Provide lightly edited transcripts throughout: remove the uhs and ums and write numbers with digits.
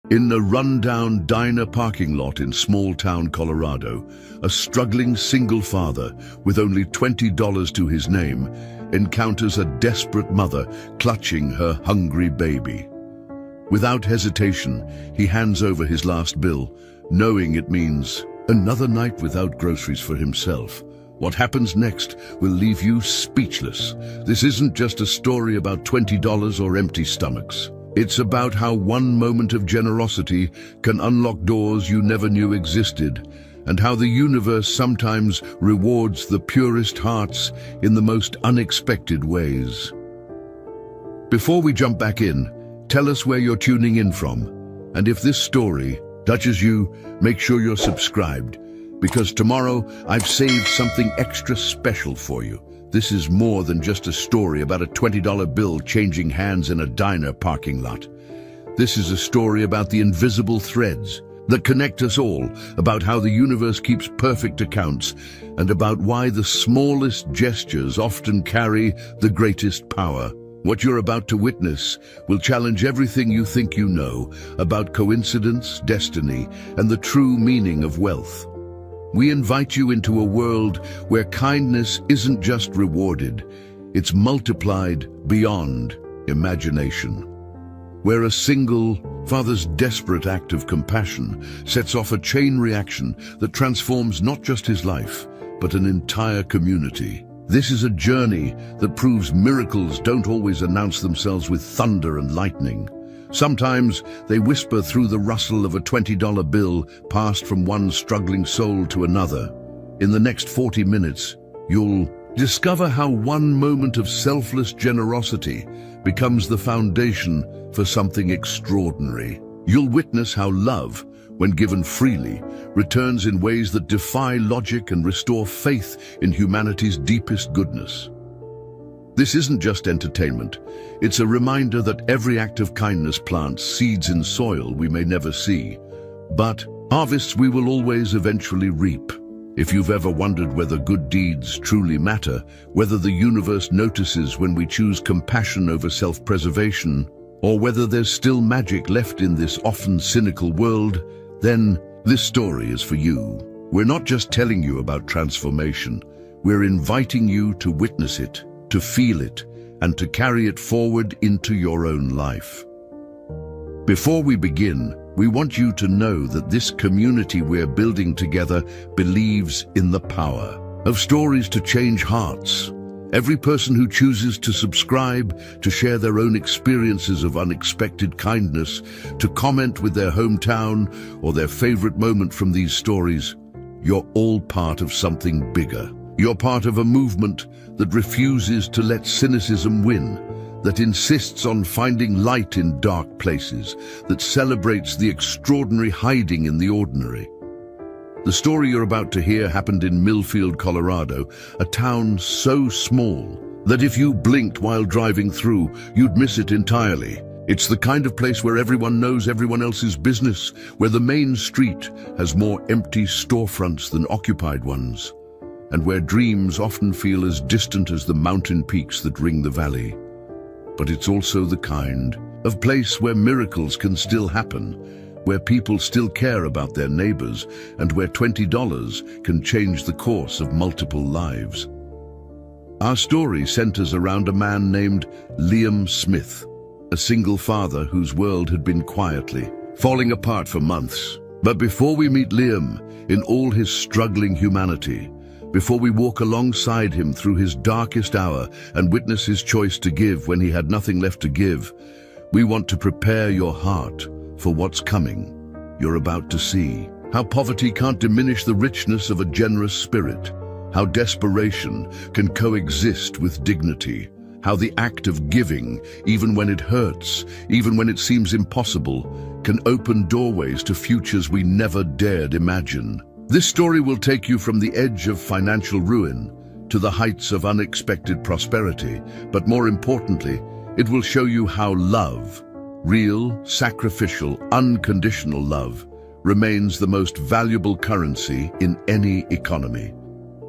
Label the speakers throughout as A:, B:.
A: In a rundown diner parking lot in small-town Colorado, a struggling single father with only $20 to his name encounters a desperate mother clutching her hungry baby. Without hesitation, he hands over his last bill, knowing it means another night without groceries for himself. What happens next will leave you speechless. This isn't just a story about $20 or empty stomachs. It's about how one moment of generosity can unlock doors you never knew existed, and how the universe sometimes rewards the purest hearts in the most unexpected ways. Before we jump back in, tell us where you're tuning in from, and if this story touches you, make sure you're subscribed, because tomorrow I've saved something extra special for you. This is more than just a story about a $20 bill changing hands in a diner parking lot. This is a story about the invisible threads that connect us all, about how the universe keeps perfect accounts, and about why the smallest gestures often carry the greatest power. What you're about to witness will challenge everything you think you know about coincidence, destiny, and the true meaning of wealth. We invite you into a world where kindness isn't just rewarded, it's multiplied beyond imagination. Where a single father's desperate act of compassion sets off a chain reaction that transforms not just his life, but an entire community. This is a journey that proves miracles don't always announce themselves with thunder and lightning. Sometimes they whisper through the rustle of a $20 bill passed from one struggling soul to another. In the next 40 minutes, you'll discover how one moment of selfless generosity becomes the foundation for something extraordinary. You'll witness how love, when given freely, returns in ways that defy logic and restore faith in humanity's deepest goodness. This isn't just entertainment, it's a reminder that every act of kindness plants seeds in soil we may never see, but harvests we will always eventually reap. If you've ever wondered whether good deeds truly matter, whether the universe notices when we choose compassion over self-preservation, or whether there's still magic left in this often cynical world, then this story is for you. We're not just telling you about transformation, we're inviting you to witness it, to feel it, and to carry it forward into your own life. Before we begin, we want you to know that this community we're building together believes in the power of stories to change hearts. Every person who chooses to subscribe, to share their own experiences of unexpected kindness, to comment with their hometown or their favorite moment from these stories, you're all part of something bigger. You're part of a movement that refuses to let cynicism win, that insists on finding light in dark places, that celebrates the extraordinary hiding in the ordinary. The story you're about to hear happened in Millfield, Colorado, a town so small that if you blinked while driving through, you'd miss it entirely. It's the kind of place where everyone knows everyone else's business, where the main street has more empty storefronts than occupied ones, and where dreams often feel as distant as the mountain peaks that ring the valley. But it's also the kind of place where miracles can still happen, where people still care about their neighbors, and where $20 can change the course of multiple lives. Our story centers around a man named Liam Smith, a single father whose world had been quietly falling apart for months. But before we meet Liam in all his struggling humanity, before we walk alongside him through his darkest hour and witness his choice to give when he had nothing left to give, we want to prepare your heart for what's coming. You're about to see how poverty can't diminish the richness of a generous spirit, how desperation can coexist with dignity, how the act of giving, even when it hurts, even when it seems impossible, can open doorways to futures we never dared imagine. This story will take you from the edge of financial ruin to the heights of unexpected prosperity, but more importantly, it will show you how love, real, sacrificial, unconditional love, remains the most valuable currency in any economy.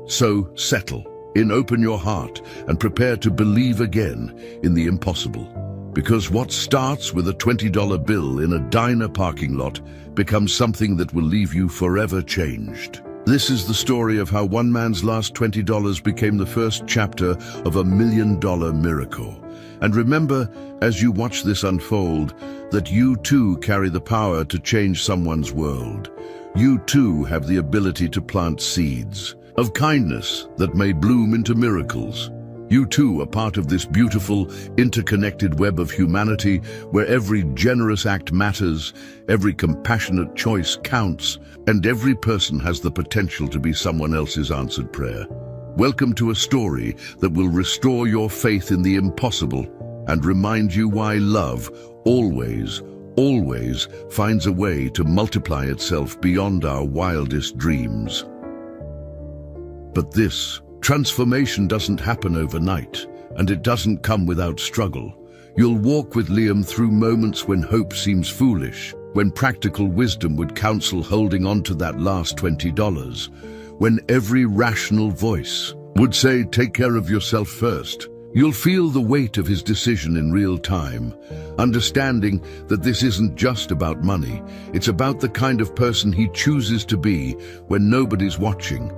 A: So settle in, open your heart, and prepare to believe again in the impossible. Because what starts with a $20 bill in a diner parking lot becomes something that will leave you forever changed. This is the story of how one man's last $20 became the first chapter of a $1 million miracle. And remember, as you watch this unfold, that you too carry the power to change someone's world. You too have the ability to plant seeds of kindness that may bloom into miracles. You too are part of this beautiful, interconnected web of humanity where every generous act matters, every compassionate choice counts, and every person has the potential to be someone else's answered prayer. Welcome to a story that will restore your faith in the impossible and remind you why love always finds a way to multiply itself beyond our wildest dreams. But this transformation doesn't happen overnight, and it doesn't come without struggle. You'll walk with Liam through moments when hope seems foolish, when practical wisdom would counsel holding on to that last $20, when every rational voice would say, take care of yourself first. You'll feel the weight of his decision in real time, understanding that this isn't just about money. It's about the kind of person he chooses to be when nobody's watching,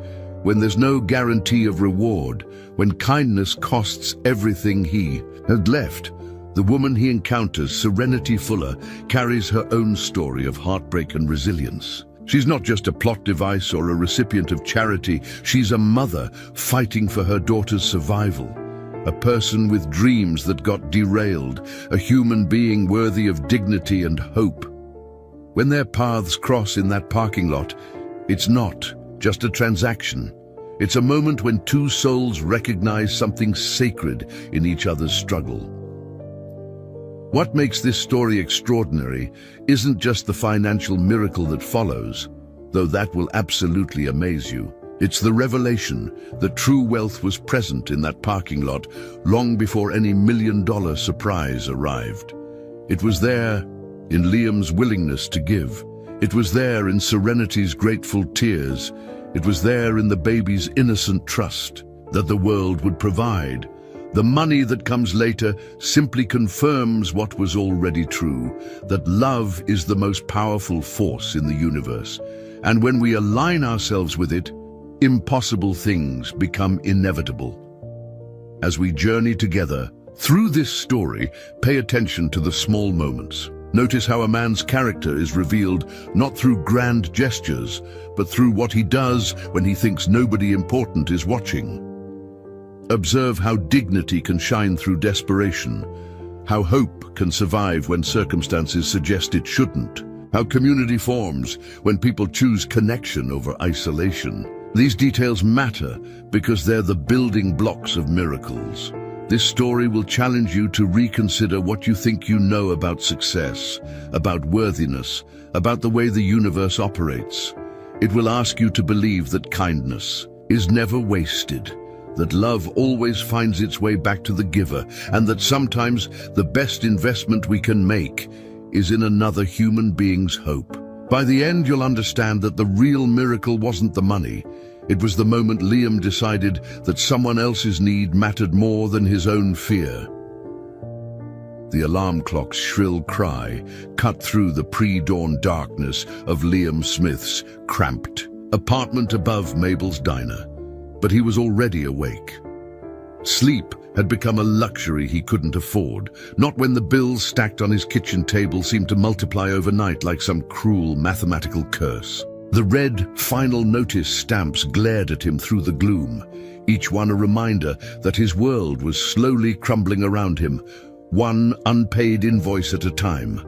A: when there's no guarantee of reward, when kindness costs everything he had left. The woman he encounters, Serenity Fuller, carries her own story of heartbreak and resilience. She's not just a plot device or a recipient of charity. She's a mother fighting for her daughter's survival, a person with dreams that got derailed, a human being worthy of dignity and hope. When their paths cross in that parking lot, it's not just a transaction. It's a moment when two souls recognize something sacred in each other's struggle. What makes this story extraordinary isn't just the financial miracle that follows, though that will absolutely amaze you. It's the revelation that true wealth was present in that parking lot long before any $1 million surprise arrived. It was there in Liam's willingness to give. It was there in Serenity's grateful tears. It was there in the baby's innocent trust that the world would provide. The money that comes later simply confirms what was already true, that love is the most powerful force in the universe. And when we align ourselves with it, impossible things become inevitable. As we journey together through this story, pay attention to the small moments. Notice how a man's character is revealed not through grand gestures, but through what he does when he thinks nobody important is watching. Observe how dignity can shine through desperation, how hope can survive when circumstances suggest it shouldn't, how community forms when people choose connection over isolation. These details matter because they're the building blocks of miracles. This story will challenge you to reconsider what you think you know about success, about worthiness, about the way the universe operates. It will ask you to believe that kindness is never wasted, that love always finds its way back to the giver, and that sometimes the best investment we can make is in another human being's hope. By the end, you'll understand that the real miracle wasn't the money. It was the moment Liam decided that someone else's need mattered more than his own fear. The alarm clock's shrill cry cut through the pre-dawn darkness of Liam Smith's cramped apartment above Mabel's diner, but he was already awake. Sleep had become a luxury he couldn't afford, not when the bills stacked on his kitchen table seemed to multiply overnight like some cruel mathematical curse. The red final notice stamps glared at him through the gloom, each one a reminder that his world was slowly crumbling around him, one unpaid invoice at a time.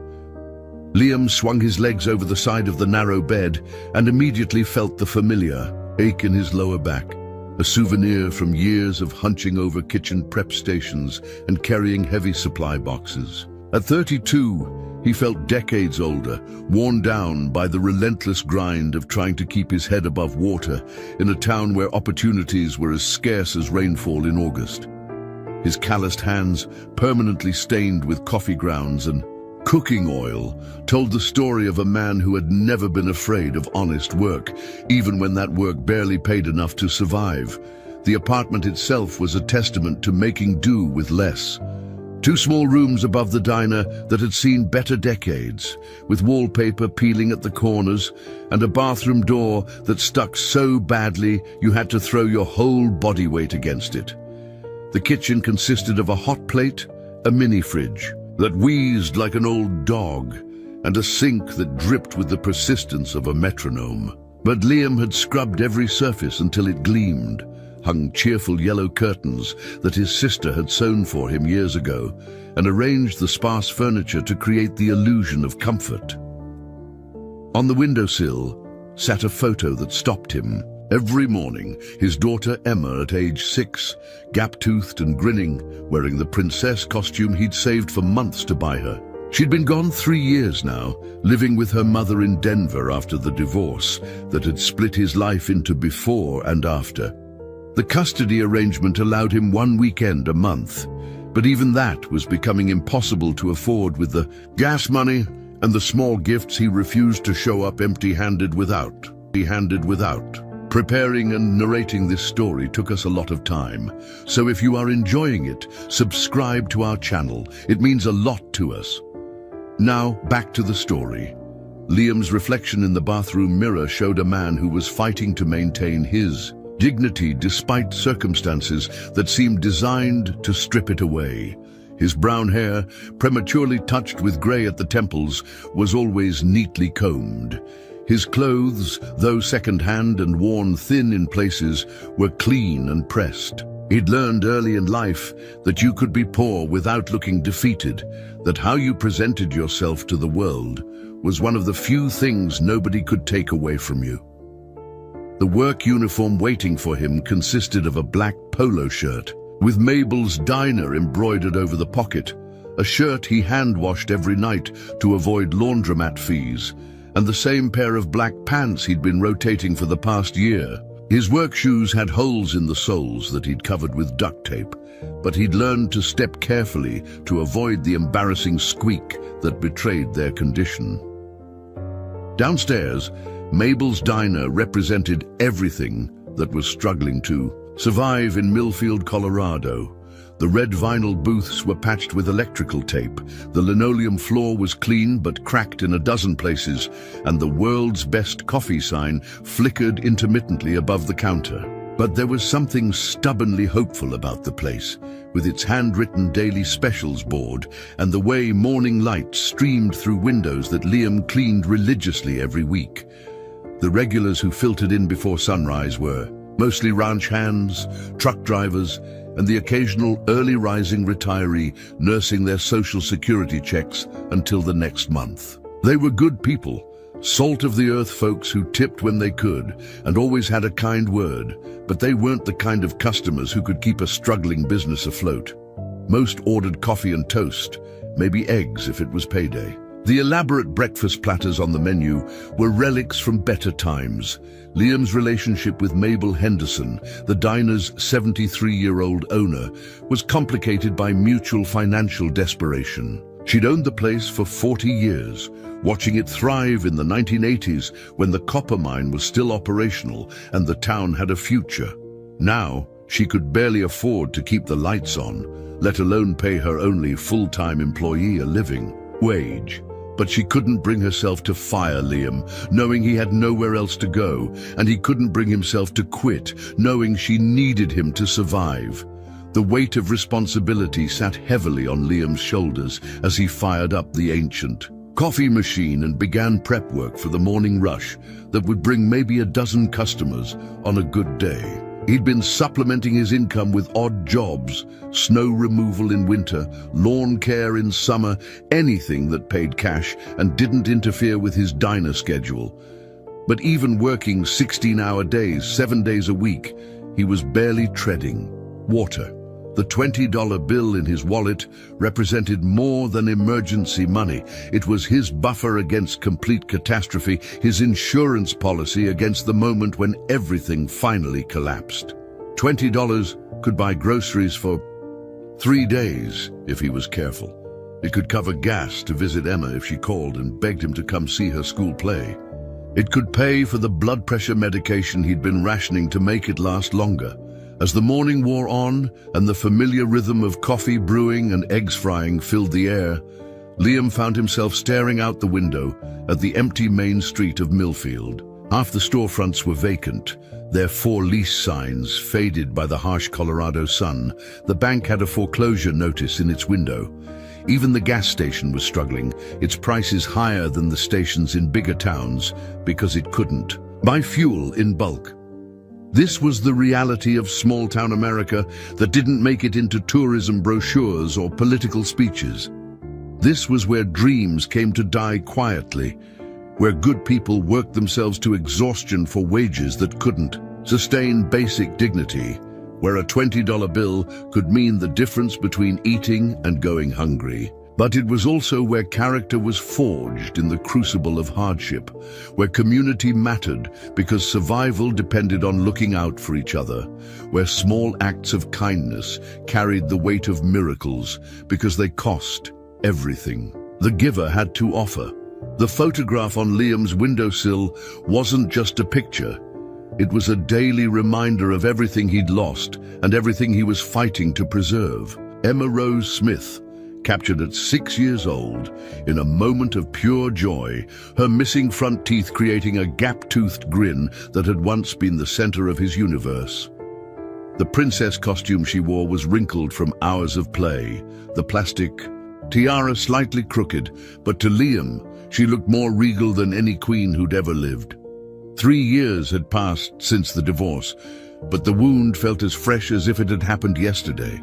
A: Liam swung his legs over the side of the narrow bed and immediately felt the familiar ache in his lower back, a souvenir from years of hunching over kitchen prep stations and carrying heavy supply boxes. At 32, he felt decades older, worn down by the relentless grind of trying to keep his head above water in a town where opportunities were as scarce as rainfall in August. His calloused hands, permanently stained with coffee grounds and cooking oil, told the story of a man who had never been afraid of honest work, even when that work barely paid enough to survive. The apartment itself was a testament to making do with less, Two small rooms above the diner that had seen better decades, with wallpaper peeling at the corners and a bathroom door that stuck so badly you had to throw your whole body weight against it. The kitchen consisted of a hot plate, a mini fridge that wheezed like an old dog, and a sink that dripped with the persistence of a metronome. But Liam had scrubbed every surface until it gleamed, hung cheerful yellow curtains that his sister had sewn for him years ago, and arranged the sparse furniture to create the illusion of comfort. On the windowsill sat a photo that stopped him. Every morning, his daughter Emma, at age 6, gap-toothed and grinning, wearing the princess costume he'd saved for months to buy her. She'd been gone 3 years now, living with her mother in Denver after the divorce that had split his life into before and after. The custody arrangement allowed him 1 weekend a month, but even that was becoming impossible to afford with the gas money and the small gifts he refused to show up empty-handed without. Preparing and narrating this story took us a lot of time, so if you are enjoying it, subscribe to our channel. It means a lot to us. Now, back to the story. Liam's reflection in the bathroom mirror showed a man who was fighting to maintain his dignity despite circumstances that seemed designed to strip it away. His brown hair, prematurely touched with grey at the temples, was always neatly combed. His clothes, though second-hand and worn thin in places, were clean and pressed. He'd learned early in life that you could be poor without looking defeated, that how you presented yourself to the world was one of the few things nobody could take away from you. The work uniform waiting for him consisted of a black polo shirt, with Mabel's Diner embroidered over the pocket, a shirt he hand-washed every night to avoid laundromat fees, and the same pair of black pants he'd been rotating for the past year. His work shoes had holes in the soles that he'd covered with duct tape, but he'd learned to step carefully to avoid the embarrassing squeak that betrayed their condition. Downstairs, Mabel's Diner represented everything that was struggling to survive in Millfield, Colorado. The red vinyl booths were patched with electrical tape, the linoleum floor was clean but cracked in a dozen places, and the world's best coffee sign flickered intermittently above the counter. But there was something stubbornly hopeful about the place, with its handwritten daily specials board and the way morning light streamed through windows that Liam cleaned religiously every week. The regulars who filtered in before sunrise were mostly ranch hands, truck drivers, and the occasional early-rising retiree nursing their social security checks until the next month. They were good people, salt-of-the-earth folks who tipped when they could and always had a kind word, but they weren't the kind of customers who could keep a struggling business afloat. Most ordered coffee and toast, maybe eggs if it was payday. The elaborate breakfast platters on the menu were relics from better times. Liam's relationship with Mabel Henderson, the diner's 73-year-old owner, was complicated by mutual financial desperation. She'd owned the place for 40 years, watching it thrive in the 1980s when the copper mine was still operational and the town had a future. Now, she could barely afford to keep the lights on, let alone pay her only full-time employee a living wage. But she couldn't bring herself to fire Liam, knowing he had nowhere else to go, and he couldn't bring himself to quit, knowing she needed him to survive. The weight of responsibility sat heavily on Liam's shoulders as he fired up the ancient coffee machine and began prep work for the morning rush that would bring maybe a dozen customers on a good day. He'd been supplementing his income with odd jobs, snow removal in winter, lawn care in summer, anything that paid cash and didn't interfere with his diner schedule. But even working 16-hour days, 7 days a week, he was barely treading water. The $20 bill in his wallet represented more than emergency money. It was his buffer against complete catastrophe, his insurance policy against the moment when everything finally collapsed. $20 could buy groceries for 3 days if he was careful. It could cover gas to visit Emma if she called and begged him to come see her school play. It could pay for the blood pressure medication he'd been rationing to make it last longer. As the morning wore on and the familiar rhythm of coffee brewing and eggs frying filled the air, Liam found himself staring out the window at the empty main street of Millfield. Half the storefronts were vacant, their for lease signs faded by the harsh Colorado sun. The bank had a foreclosure notice in its window. Even the gas station was struggling, its prices higher than the stations in bigger towns because it couldn't buy fuel in bulk. This was the reality of small-town America that didn't make it into tourism brochures or political speeches. This was where dreams came to die quietly, where good people worked themselves to exhaustion for wages that couldn't sustain basic dignity, where a $20 bill could mean the difference between eating and going hungry. But it was also where character was forged in the crucible of hardship, where community mattered because survival depended on looking out for each other, where small acts of kindness carried the weight of miracles because they cost everything the giver had to offer. The photograph on Liam's windowsill wasn't just a picture. It was a daily reminder of everything he'd lost and everything he was fighting to preserve. Emma Rose Smith, captured at 6 years old, in a moment of pure joy, her missing front teeth creating a gap-toothed grin that had once been the center of his universe. The princess costume she wore was wrinkled from hours of play, the plastic tiara slightly crooked, but to Liam, she looked more regal than any queen who'd ever lived. 3 years had passed since the divorce, but the wound felt as fresh as if it had happened yesterday.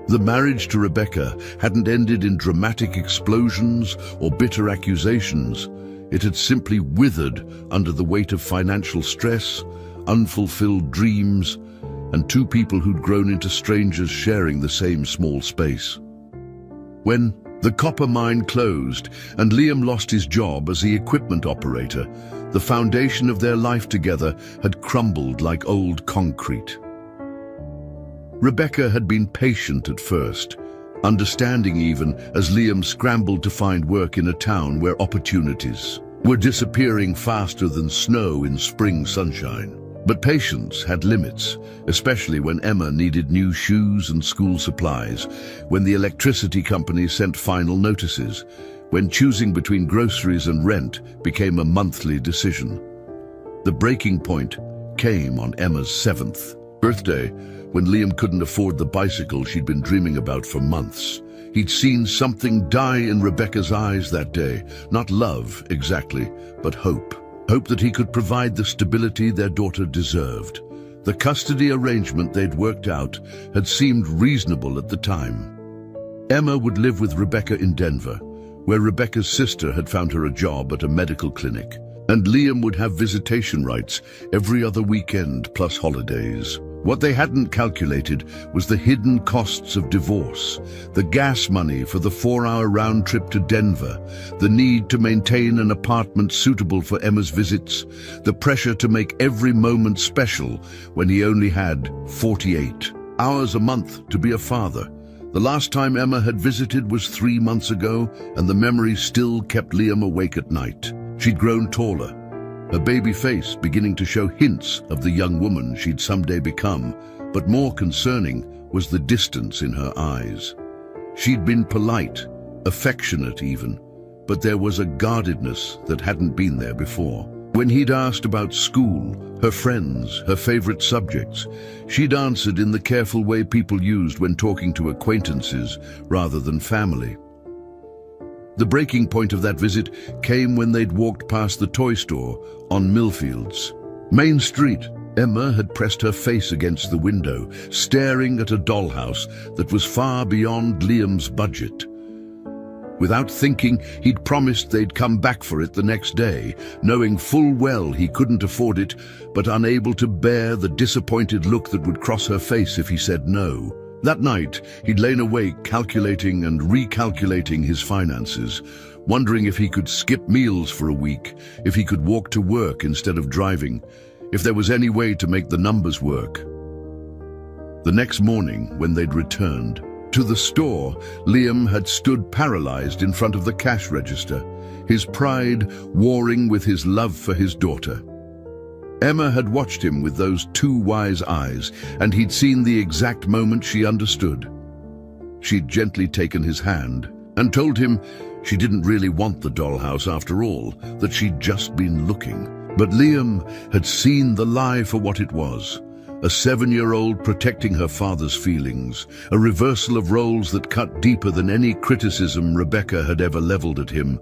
A: The marriage to Rebecca hadn't ended in dramatic explosions or bitter accusations. It had simply withered under the weight of financial stress, unfulfilled dreams, and two people who'd grown into strangers sharing the same small space. When the copper mine closed and Liam lost his job as the equipment operator, the foundation of their life together had crumbled like old concrete. Rebecca had been patient at first, understanding even as Liam scrambled to find work in a town where opportunities were disappearing faster than snow in spring sunshine. But patience had limits, especially when Emma needed new shoes and school supplies, when the electricity company sent final notices, when choosing between groceries and rent became a monthly decision. The breaking point came on Emma's 7th birthday, when Liam couldn't afford the bicycle she'd been dreaming about for months. He'd seen something die in Rebecca's eyes that day, not love exactly, but hope. Hope that he could provide the stability their daughter deserved. The custody arrangement they'd worked out had seemed reasonable at the time. Emma would live with Rebecca in Denver, where Rebecca's sister had found her a job at a medical clinic, and Liam would have visitation rights every other weekend plus holidays. What they hadn't calculated was the hidden costs of divorce, the gas money for the 4-hour round trip to Denver, the need to maintain an apartment suitable for Emma's visits, the pressure to make every moment special when he only had 48 hours a month to be a father. The last time Emma had visited was 3 months ago, and the memory still kept Liam awake at night. She'd grown taller, her baby face beginning to show hints of the young woman she'd someday become, but more concerning was the distance in her eyes. She'd been polite, affectionate even, but there was a guardedness that hadn't been there before. When he'd asked about school, her friends, her favorite subjects, she'd answered in the careful way people used when talking to acquaintances rather than family. The breaking point of that visit came when they'd walked past the toy store on Millfields Main Street. Emma had pressed her face against the window, staring at a dollhouse that was far beyond Liam's budget. Without thinking, he'd promised they'd come back for it the next day, knowing full well he couldn't afford it, but unable to bear the disappointed look that would cross her face if he said no. That night, he'd lain awake calculating and recalculating his finances, wondering if he could skip meals for a week, if he could walk to work instead of driving, if there was any way to make the numbers work. The next morning, when they'd returned to the store, Liam had stood paralyzed in front of the cash register, his pride warring with his love for his daughter. Emma had watched him with those two wise eyes, and he'd seen the exact moment she understood. She'd gently taken his hand and told him she didn't really want the dollhouse after all, that she'd just been looking. But Liam had seen the lie for what it was. A 7-year-old protecting her father's feelings, a reversal of roles that cut deeper than any criticism Rebecca had ever leveled at him.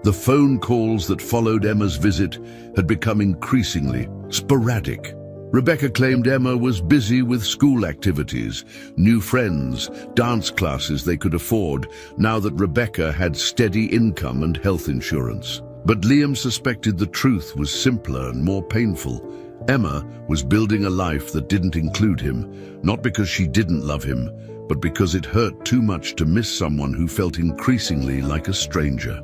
A: The phone calls that followed Emma's visit had become increasingly sporadic. Rebecca claimed Emma was busy with school activities, new friends, dance classes they could afford, now that Rebecca had steady income and health insurance. But Liam suspected the truth was simpler and more painful. Emma was building a life that didn't include him, not because she didn't love him, but because it hurt too much to miss someone who felt increasingly like a stranger.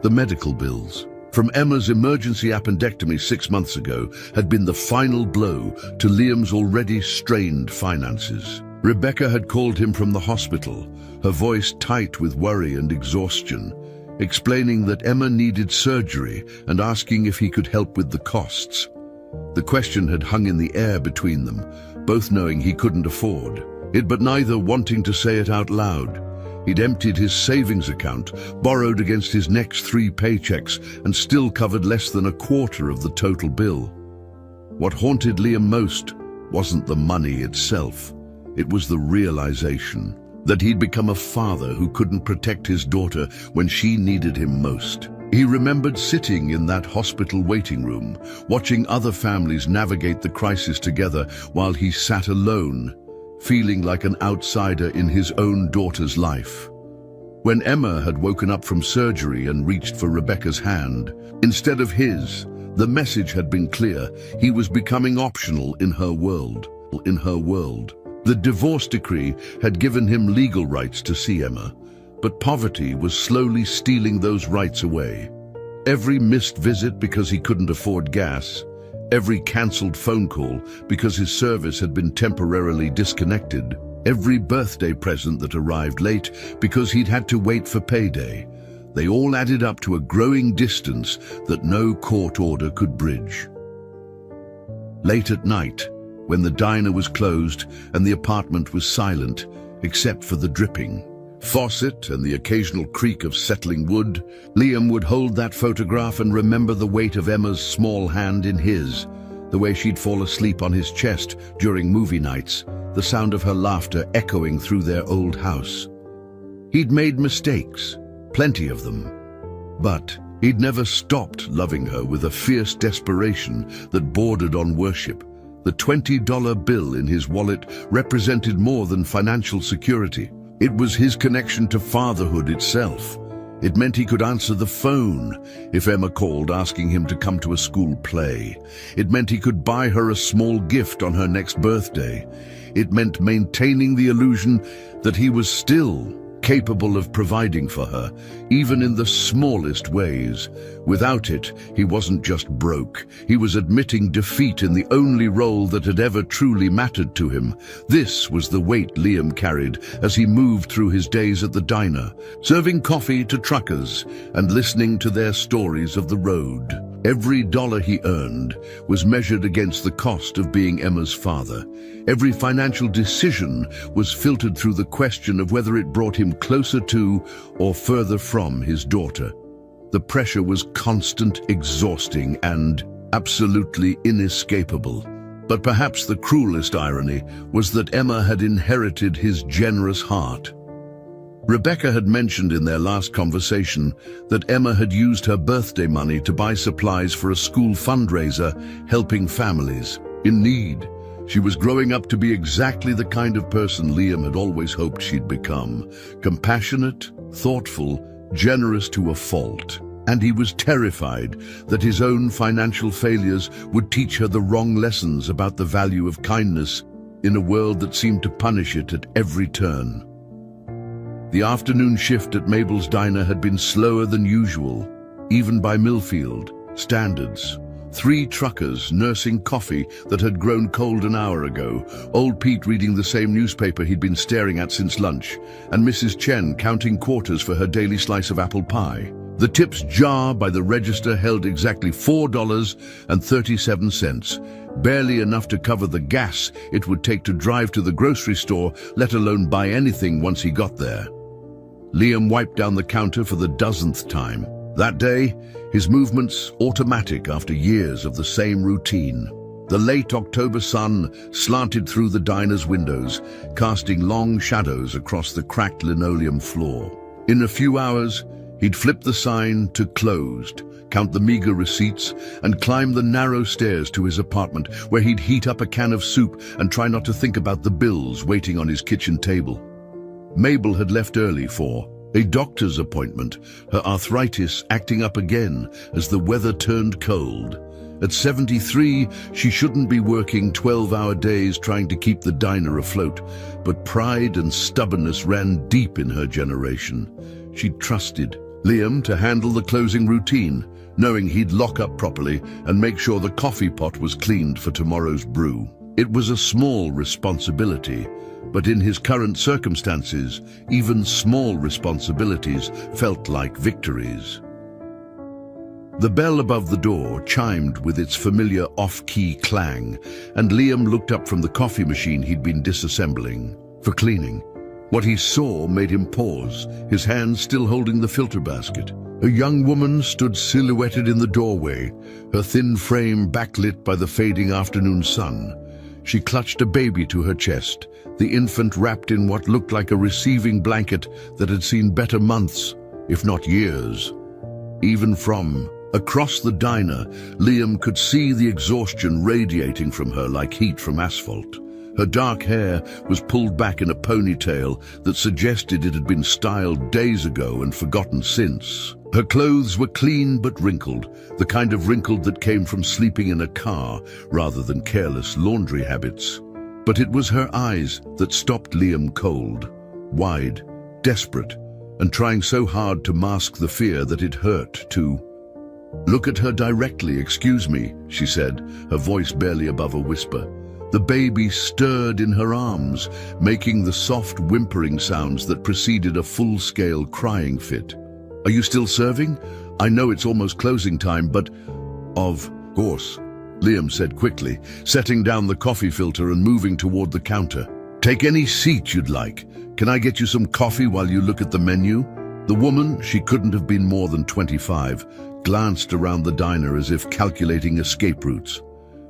A: The medical bills from Emma's emergency appendectomy 6 months ago had been the final blow to Liam's already strained finances. Rebecca had called him from the hospital, her voice tight with worry and exhaustion, explaining that Emma needed surgery and asking if he could help with the costs. The question had hung in the air between them, both knowing he couldn't afford it, but neither wanting to say it out loud. He'd emptied his savings account, borrowed against his next 3 paychecks, and still covered less than a quarter of the total bill. What haunted Liam most wasn't the money itself. It was the realization that he'd become a father who couldn't protect his daughter when she needed him most. He remembered sitting in that hospital waiting room, watching other families navigate the crisis together while he sat alone, feeling like an outsider in his own daughter's life. When Emma had woken up from surgery and reached for Rebecca's hand, instead of his, the message had been clear: he was becoming optional in her world. The divorce decree had given him legal rights to see Emma, but poverty was slowly stealing those rights away. Every missed visit because he couldn't afford gas, every cancelled phone call because his service had been temporarily disconnected, every birthday present that arrived late because he'd had to wait for payday, they all added up to a growing distance that no court order could bridge. Late at night, when the diner was closed and the apartment was silent, except for the dripping faucet and the occasional creak of settling wood, Liam would hold that photograph and remember the weight of Emma's small hand in his, the way she'd fall asleep on his chest during movie nights, the sound of her laughter echoing through their old house. He'd made mistakes, plenty of them, but he'd never stopped loving her with a fierce desperation that bordered on worship. The $20 bill in his wallet represented more than financial security. It was his connection to fatherhood itself. It meant he could answer the phone if Emma called asking him to come to a school play. It meant he could buy her a small gift on her next birthday. It meant maintaining the illusion that he was still capable of providing for her, even in the smallest ways. Without it, he wasn't just broke. He was admitting defeat in the only role that had ever truly mattered to him. This was the weight Liam carried as he moved through his days at the diner, serving coffee to truckers and listening to their stories of the road. Every dollar he earned was measured against the cost of being Emma's father. Every financial decision was filtered through the question of whether it brought him closer to or further from his daughter. The pressure was constant, exhausting, and absolutely inescapable. But perhaps the cruelest irony was that Emma had inherited his generous heart. Rebecca had mentioned in their last conversation that Emma had used her birthday money to buy supplies for a school fundraiser, helping families in need. She was growing up to be exactly the kind of person Liam had always hoped she'd become: compassionate, thoughtful, generous to a fault. And he was terrified that his own financial failures would teach her the wrong lessons about the value of kindness in a world that seemed to punish it at every turn. The afternoon shift at Mabel's diner had been slower than usual, even by Millfield standards. 3 truckers nursing coffee that had grown cold an hour ago, old Pete reading the same newspaper he'd been staring at since lunch, and Mrs. Chen counting quarters for her daily slice of apple pie. The tips jar by the register held exactly $4.37, barely enough to cover the gas it would take to drive to the grocery store, let alone buy anything once he got there. Liam wiped down the counter for the dozenth time. That day, his movements automatic after years of the same routine. The late October sun slanted through the diner's windows, casting long shadows across the cracked linoleum floor. In a few hours, he'd flip the sign to closed, count the meager receipts, and climb the narrow stairs to his apartment, where he'd heat up a can of soup and try not to think about the bills waiting on his kitchen table. Mabel had left early for a doctor's appointment, her arthritis acting up again as the weather turned cold. At 73, she shouldn't be working 12-hour days trying to keep the diner afloat, but pride and stubbornness ran deep in her generation. She trusted Liam to handle the closing routine, knowing he'd lock up properly and make sure the coffee pot was cleaned for tomorrow's brew. It was a small responsibility, but in his current circumstances, even small responsibilities felt like victories. The bell above the door chimed with its familiar off-key clang, and Liam looked up from the coffee machine he'd been disassembling for cleaning. What he saw made him pause, his hands still holding the filter basket. A young woman stood silhouetted in the doorway, her thin frame backlit by the fading afternoon sun. She clutched a baby to her chest, the infant wrapped in what looked like a receiving blanket that had seen better months, if not years. Even from across the diner, Liam could see the exhaustion radiating from her like heat from asphalt. Her dark hair was pulled back in a ponytail that suggested it had been styled days ago and forgotten since. Her clothes were clean but wrinkled, the kind of wrinkled that came from sleeping in a car rather than careless laundry habits. But it was her eyes that stopped Liam cold, wide, desperate, and trying so hard to mask the fear that it hurt to look at her directly. "Excuse me," she said, her voice barely above a whisper. The baby stirred in her arms, making the soft whimpering sounds that preceded a full-scale crying fit. "Are you still serving? I know it's almost closing time, but—" "Of course," Liam said quickly, setting down the coffee filter and moving toward the counter. "Take any seat you'd like. Can I get you some coffee while you look at the menu?" The woman, she couldn't have been more than 25, glanced around the diner as if calculating escape routes.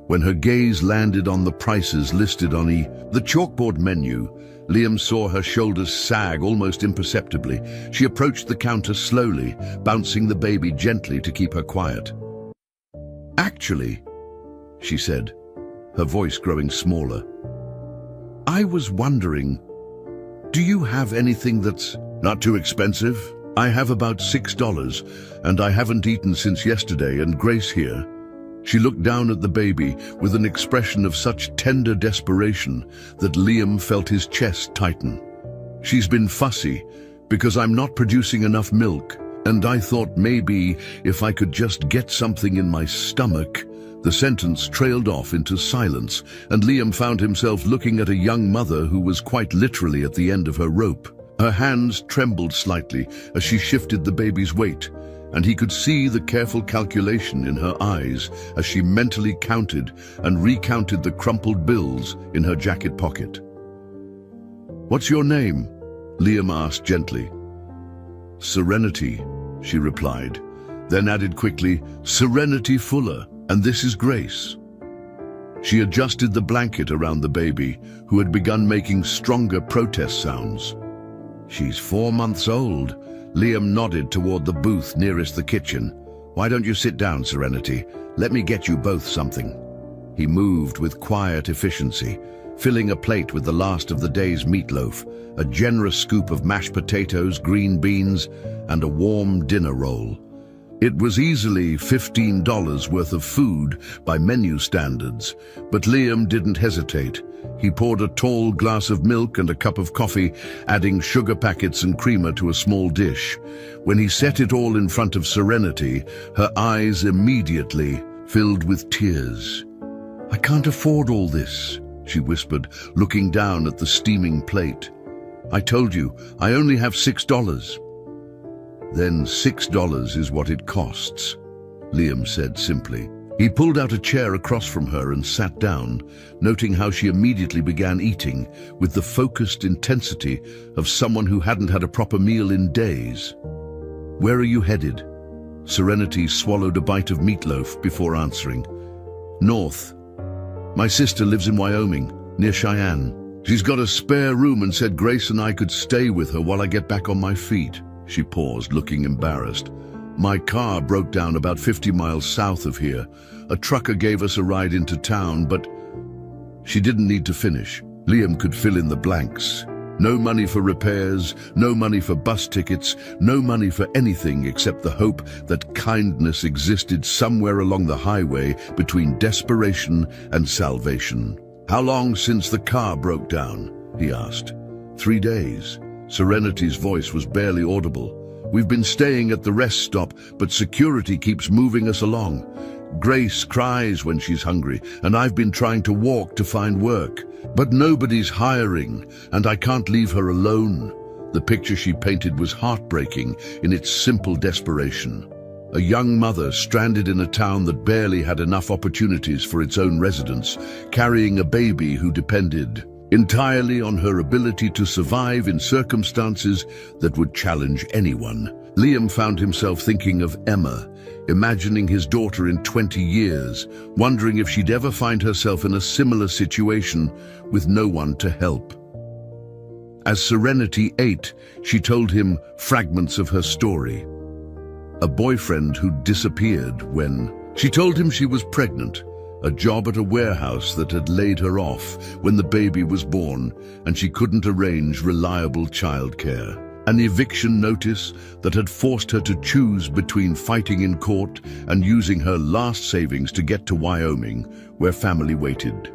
A: When her gaze landed on the prices listed on the chalkboard menu, Liam saw her shoulders sag almost imperceptibly. She approached the counter slowly, bouncing the baby gently to keep her quiet. "Actually," she said, her voice growing smaller, "I was wondering, do you have anything that's not too expensive? I have about $6, and I haven't eaten since yesterday, and Grace here." She looked down at the baby with an expression of such tender desperation that Liam felt his chest tighten. "She's been fussy because I'm not producing enough milk, and I thought maybe if I could just get something in my stomach." The sentence trailed off into silence, and Liam found himself looking at a young mother who was quite literally at the end of her rope. Her hands trembled slightly as she shifted the baby's weight, and he could see the careful calculation in her eyes as she mentally counted and recounted the crumpled bills in her jacket pocket. "What's your name?" Liam asked gently. "Serenity," she replied, then added quickly, "Serenity Fuller, and this is Grace." She adjusted the blanket around the baby, who had begun making stronger protest sounds. "She's 4 months old." Liam nodded toward the booth nearest the kitchen. "Why don't you sit down, Serenity? Let me get you both something." He moved with quiet efficiency, filling a plate with the last of the day's meatloaf, a generous scoop of mashed potatoes, green beans, and a warm dinner roll. It was easily $15 worth of food by menu standards, but Liam didn't hesitate. He poured a tall glass of milk and a cup of coffee, adding sugar packets and creamer to a small dish. When he set it all in front of Serenity, her eyes immediately filled with tears. "I can't afford all this," she whispered, looking down at the steaming plate. "I told you, I only have $6. Then $6 is what it costs, Liam said simply. He pulled out a chair across from her and sat down, noting how she immediately began eating with the focused intensity of someone who hadn't had a proper meal in days. "Where are you headed?" Serenity swallowed a bite of meatloaf before answering. "North. My sister lives in Wyoming, near Cheyenne. She's got a spare room and said Grace and I could stay with her while I get back on my feet." She paused, looking embarrassed. "My car broke down about 50 miles south of here. A trucker gave us a ride into town, but..." She didn't need to finish. Liam could fill in the blanks. No money for repairs, no money for bus tickets, no money for anything except the hope that kindness existed somewhere along the highway between desperation and salvation. "How long since the car broke down?" he asked. 3 days. Serenity's voice was barely audible. "We've been staying at the rest stop, but security keeps moving us along. Grace cries when she's hungry, and I've been trying to walk to find work. But nobody's hiring, and I can't leave her alone." The picture she painted was heartbreaking in its simple desperation. A young mother stranded in a town that barely had enough opportunities for its own residents, carrying a baby who depended entirely on her ability to survive in circumstances that would challenge anyone. Liam found himself thinking of Emma, imagining his daughter in 20 years, wondering if she'd ever find herself in a similar situation with no one to help. As Serenity ate, she told him fragments of her story. A boyfriend who disappeared when she told him she was pregnant, a job at a warehouse that had laid her off when the baby was born and she couldn't arrange reliable childcare, an eviction notice that had forced her to choose between fighting in court and using her last savings to get to Wyoming, where family waited.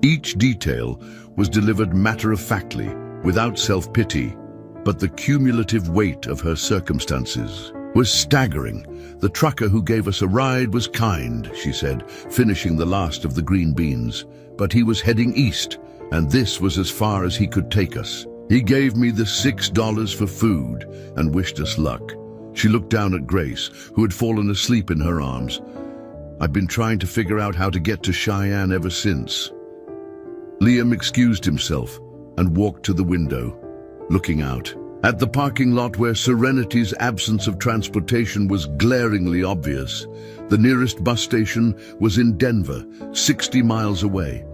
A: Each detail was delivered matter-of-factly, without self-pity, but the cumulative weight of her circumstances was staggering. "The trucker who gave us a ride was kind," she said, finishing the last of the green beans. "But he was heading east, and this was as far as he could take us. He gave me the $6 for food and wished us luck." She looked down at Grace, who had fallen asleep in her arms. "I've been trying to figure out how to get to Cheyenne ever since." Liam excused himself and walked to the window, looking out. At the parking lot where Serenity's absence of transportation was glaringly obvious, the nearest bus station was in Denver, 60 miles away.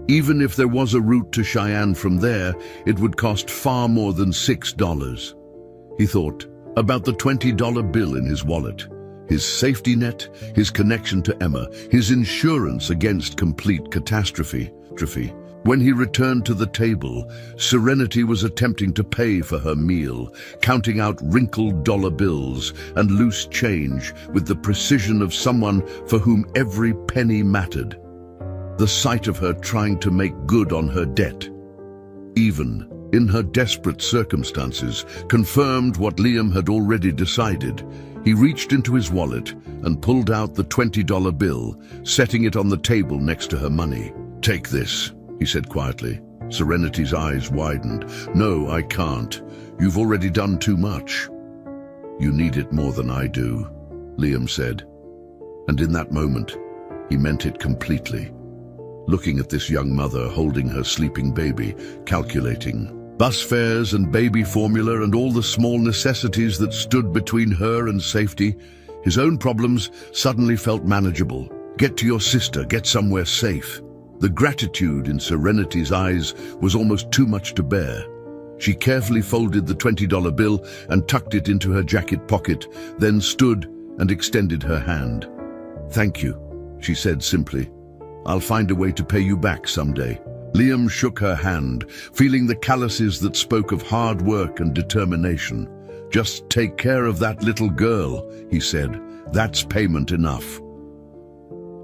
A: Even if there was a route to Cheyenne from there, it would cost far more than $6. He thought about the $20 bill in his wallet, his safety net, his connection to Emma, his insurance against complete catastrophe. When he returned to the table, Serenity was attempting to pay for her meal, counting out wrinkled dollar bills and loose change with the precision of someone for whom every penny mattered. The sight of her trying to make good on her debt, even in her desperate circumstances, confirmed what Liam had already decided. He reached into his wallet and pulled out the $20 bill, setting it on the table next to her money. "Take this," he said quietly. Serenity's eyes widened. "No, I can't. You've already done too much." "You need it more than I do," Liam said. And in that moment, he meant it completely. Looking at this young mother holding her sleeping baby, calculating bus fares and baby formula and all the small necessities that stood between her and safety, his own problems suddenly felt manageable. Get to your sister, get somewhere safe. The gratitude in Serenity's eyes was almost too much to bear. She carefully folded the $20 bill and tucked it into her jacket pocket, then stood and extended her hand. "Thank you," she said simply. "I'll find a way to pay you back someday." Liam shook her hand, feeling the calluses that spoke of hard work and determination. "Just take care of that little girl," he said. "That's payment enough."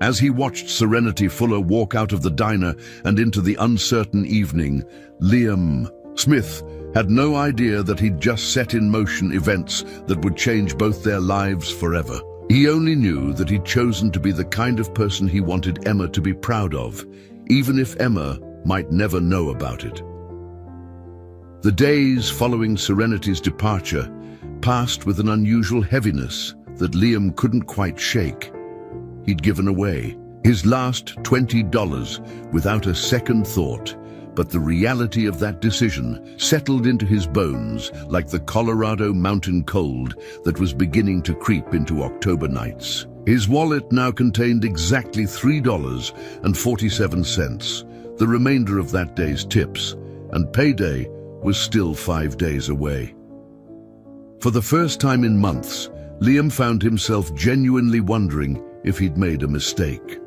A: As he watched Serenity Fuller walk out of the diner and into the uncertain evening, Liam Smith had no idea that he'd just set in motion events that would change both their lives forever. He only knew that he'd chosen to be the kind of person he wanted Emma to be proud of, even if Emma might never know about it. The days following Serenity's departure passed with an unusual heaviness that Liam couldn't quite shake. He'd given away his last $20 without a second thought, but the reality of that decision settled into his bones like the Colorado mountain cold that was beginning to creep into October nights. His wallet now contained exactly $3.47, the remainder of that day's tips, and payday was still 5 days away. For the first time in months, Liam found himself genuinely wondering if he'd made a mistake.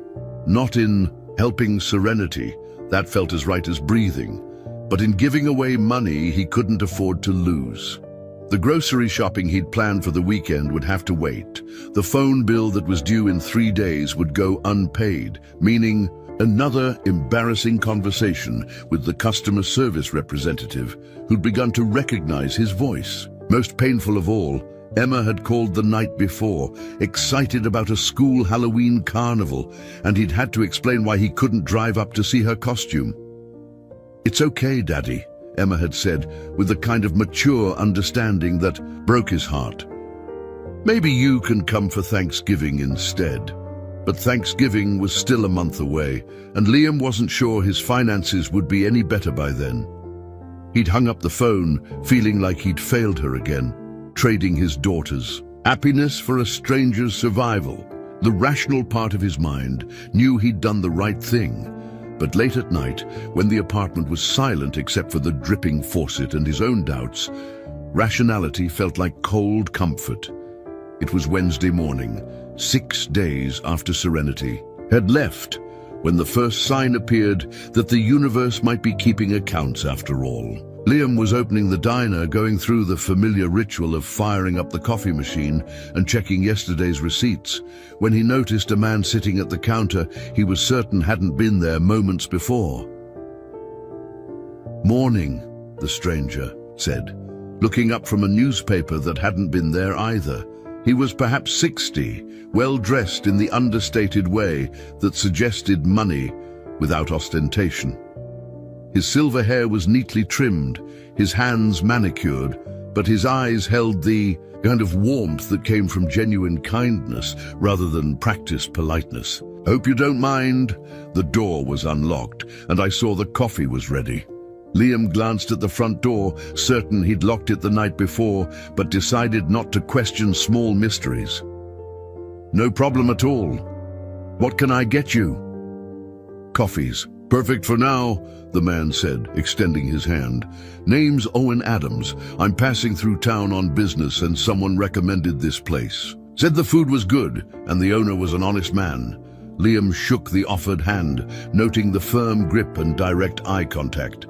A: Not in helping Serenity, that felt as right as breathing, but in giving away money he couldn't afford to lose. The grocery shopping he'd planned for the weekend would have to wait. The phone bill that was due in 3 days would go unpaid, meaning another embarrassing conversation with the customer service representative who'd begun to recognize his voice. Most painful of all, Emma had called the night before, excited about a school Halloween carnival, and he'd had to explain why he couldn't drive up to see her costume. "It's okay, Daddy," Emma had said, with a kind of mature understanding that broke his heart. "Maybe you can come for Thanksgiving instead." But Thanksgiving was still a month away, and Liam wasn't sure his finances would be any better by then. He'd hung up the phone, feeling like he'd failed her again, trading his daughter's happiness for a stranger's survival. The rational part of his mind knew he'd done the right thing, but late at night, when the apartment was silent except for the dripping faucet and his own doubts, rationality felt like cold comfort. It was Wednesday morning, 6 days after Serenity had left, when the first sign appeared that the universe might be keeping accounts after all. Liam was opening the diner, going through the familiar ritual of firing up the coffee machine and checking yesterday's receipts, when he noticed a man sitting at the counter he was certain hadn't been there moments before. "Morning," the stranger said, looking up from a newspaper that hadn't been there either. He was perhaps 60, well-dressed in the understated way that suggested money without ostentation. His silver hair was neatly trimmed, his hands manicured, but his eyes held the kind of warmth that came from genuine kindness rather than practiced politeness. "Hope you don't mind." The door was unlocked, and I saw the coffee was ready. Liam glanced at the front door, certain he'd locked it the night before, but decided not to question small mysteries. "No problem at all. What can I get you?" "Coffees. Perfect for now," the man said, extending his hand. "Name's Owen Adams. I'm passing through town on business and someone recommended this place. Said the food was good and the owner was an honest man." Liam shook the offered hand, noting the firm grip and direct eye contact.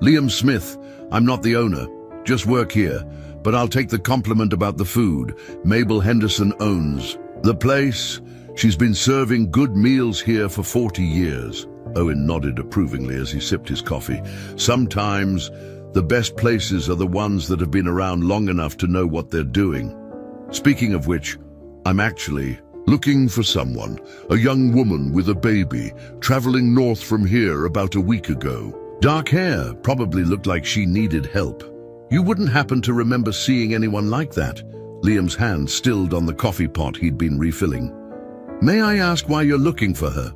A: "Liam Smith, I'm not the owner, just work here, but I'll take the compliment about the food. Mabel Henderson owns the place. She's been serving good meals here for 40 years. Owen nodded approvingly as he sipped his coffee. "Sometimes the best places are the ones that have been around long enough to know what they're doing. Speaking of which, I'm actually looking for someone, a young woman with a baby, traveling north from here about a week ago. Dark hair, probably looked like she needed help. You wouldn't happen to remember seeing anyone like that?" Liam's hand stilled on the coffee pot he'd been refilling. "May I ask why you're looking for her?"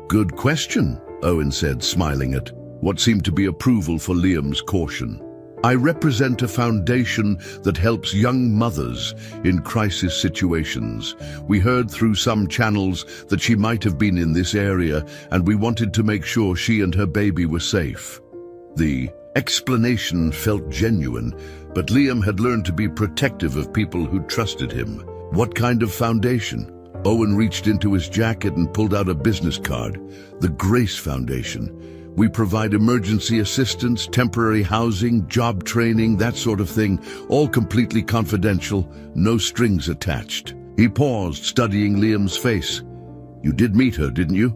A: "Good question," Owen said, smiling at what seemed to be approval for Liam's caution. "I represent a foundation that helps young mothers in crisis situations. We heard through some channels that she might have been in this area, and we wanted to make sure she and her baby were safe." The explanation felt genuine, but Liam had learned to be protective of people who trusted him. "What kind of foundation?" Owen reached into his jacket and pulled out a business card. "The Grace Foundation. We provide emergency assistance, temporary housing, job training, that sort of thing, all completely confidential, no strings attached." He paused, studying Liam's face. "You did meet her, didn't you?"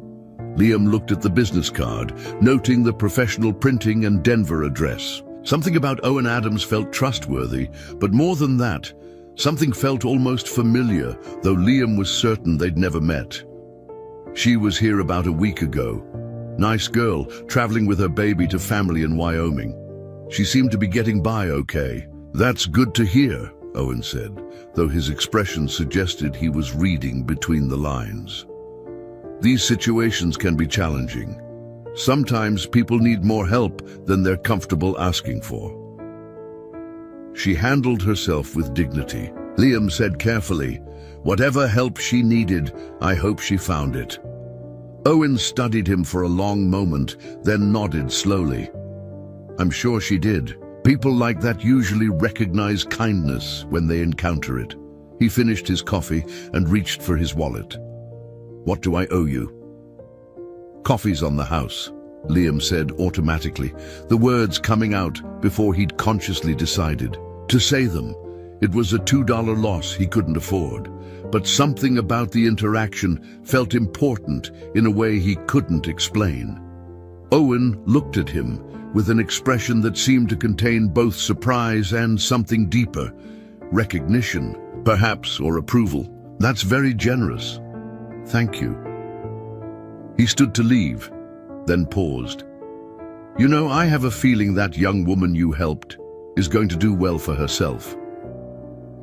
A: Liam looked at the business card, noting the professional printing and Denver address. Something about Owen Adams felt trustworthy, but more than that, something felt almost familiar, though Liam was certain they'd never met. "She was here about a week ago. Nice girl, traveling with her baby to family in Wyoming. She seemed to be getting by okay." "That's good to hear," Owen said, though his expression suggested he was reading between the lines. These situations can be challenging. Sometimes people need more help than they're comfortable asking for. She handled herself with dignity. Liam said carefully, "Whatever help she needed, I hope she found it." Owen studied him for a long moment, then nodded slowly. "I'm sure she did. People like that usually recognize kindness when they encounter it." He finished his coffee and reached for his wallet. "What do I owe you?" "Coffee's on the house," Liam said automatically, the words coming out before he'd consciously decided to say them. It was a $2 loss he couldn't afford, but something about the interaction felt important in a way he couldn't explain. Owen looked at him with an expression that seemed to contain both surprise and something deeper. Recognition, perhaps, or approval. "That's very generous. Thank you." He stood to leave, then paused. "You know, I have a feeling that young woman you helped is going to do well for herself.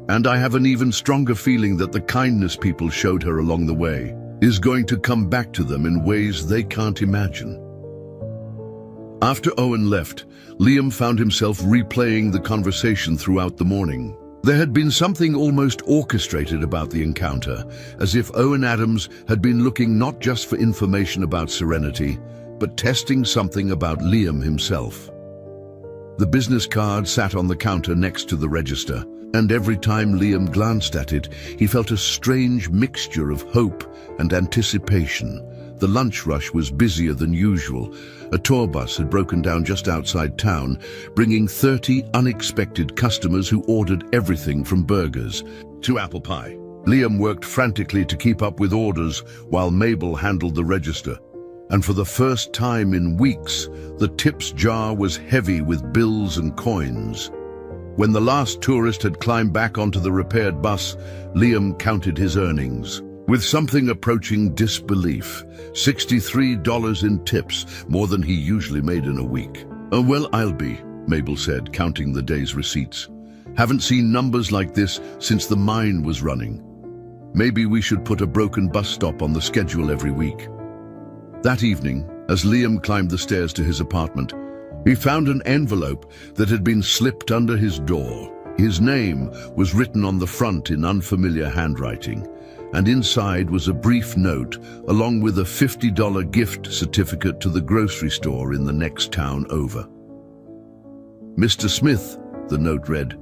A: And I have an even stronger feeling that the kindness people showed her along the way is going to come back to them in ways they can't imagine." After Owen left, Liam found himself replaying the conversation throughout the morning. There had been something almost orchestrated about the encounter, as if Owen Adams had been looking not just for information about Serenity, but testing something about Liam himself. The business card sat on the counter next to the register, and every time Liam glanced at it, he felt a strange mixture of hope and anticipation. The lunch rush was busier than usual. A tour bus had broken down just outside town, bringing 30 unexpected customers who ordered everything from burgers to apple pie. Liam worked frantically to keep up with orders while Mabel handled the register. And for the first time in weeks, the tips jar was heavy with bills and coins. When the last tourist had climbed back onto the repaired bus, Liam counted his earnings. With something approaching disbelief, $63 in tips, more than he usually made in a week. "Oh, well, I'll be," Mabel said, counting the day's receipts. "Haven't seen numbers like this since the mine was running. Maybe we should put a broken bus stop on the schedule every week." That evening, as Liam climbed the stairs to his apartment, he found an envelope that had been slipped under his door. His name was written on the front in unfamiliar handwriting, and inside was a brief note along with a $50 gift certificate to the grocery store in the next town over. "Mr. Smith," the note read,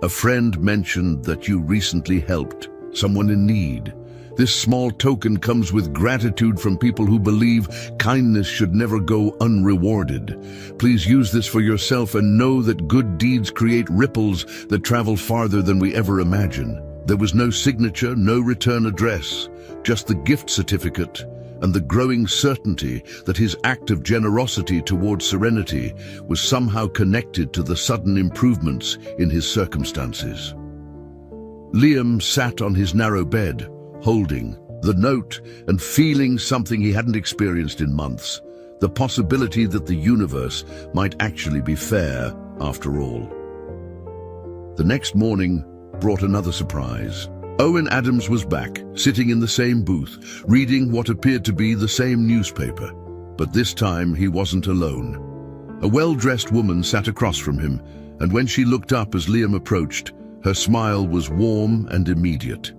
A: "a friend mentioned that you recently helped someone in need. This small token comes with gratitude from people who believe kindness should never go unrewarded. Please use this for yourself and know that good deeds create ripples that travel farther than we ever imagine." There was no signature, no return address, just the gift certificate and the growing certainty that his act of generosity towards Serenity was somehow connected to the sudden improvements in his circumstances. Liam sat on his narrow bed, holding the note and feeling something he hadn't experienced in months, the possibility that the universe might actually be fair after all. The next morning brought another surprise. Owen Adams was back, sitting in the same booth, reading what appeared to be the same newspaper. But this time he wasn't alone. A well-dressed woman sat across from him, and when she looked up as Liam approached, her smile was warm and immediate.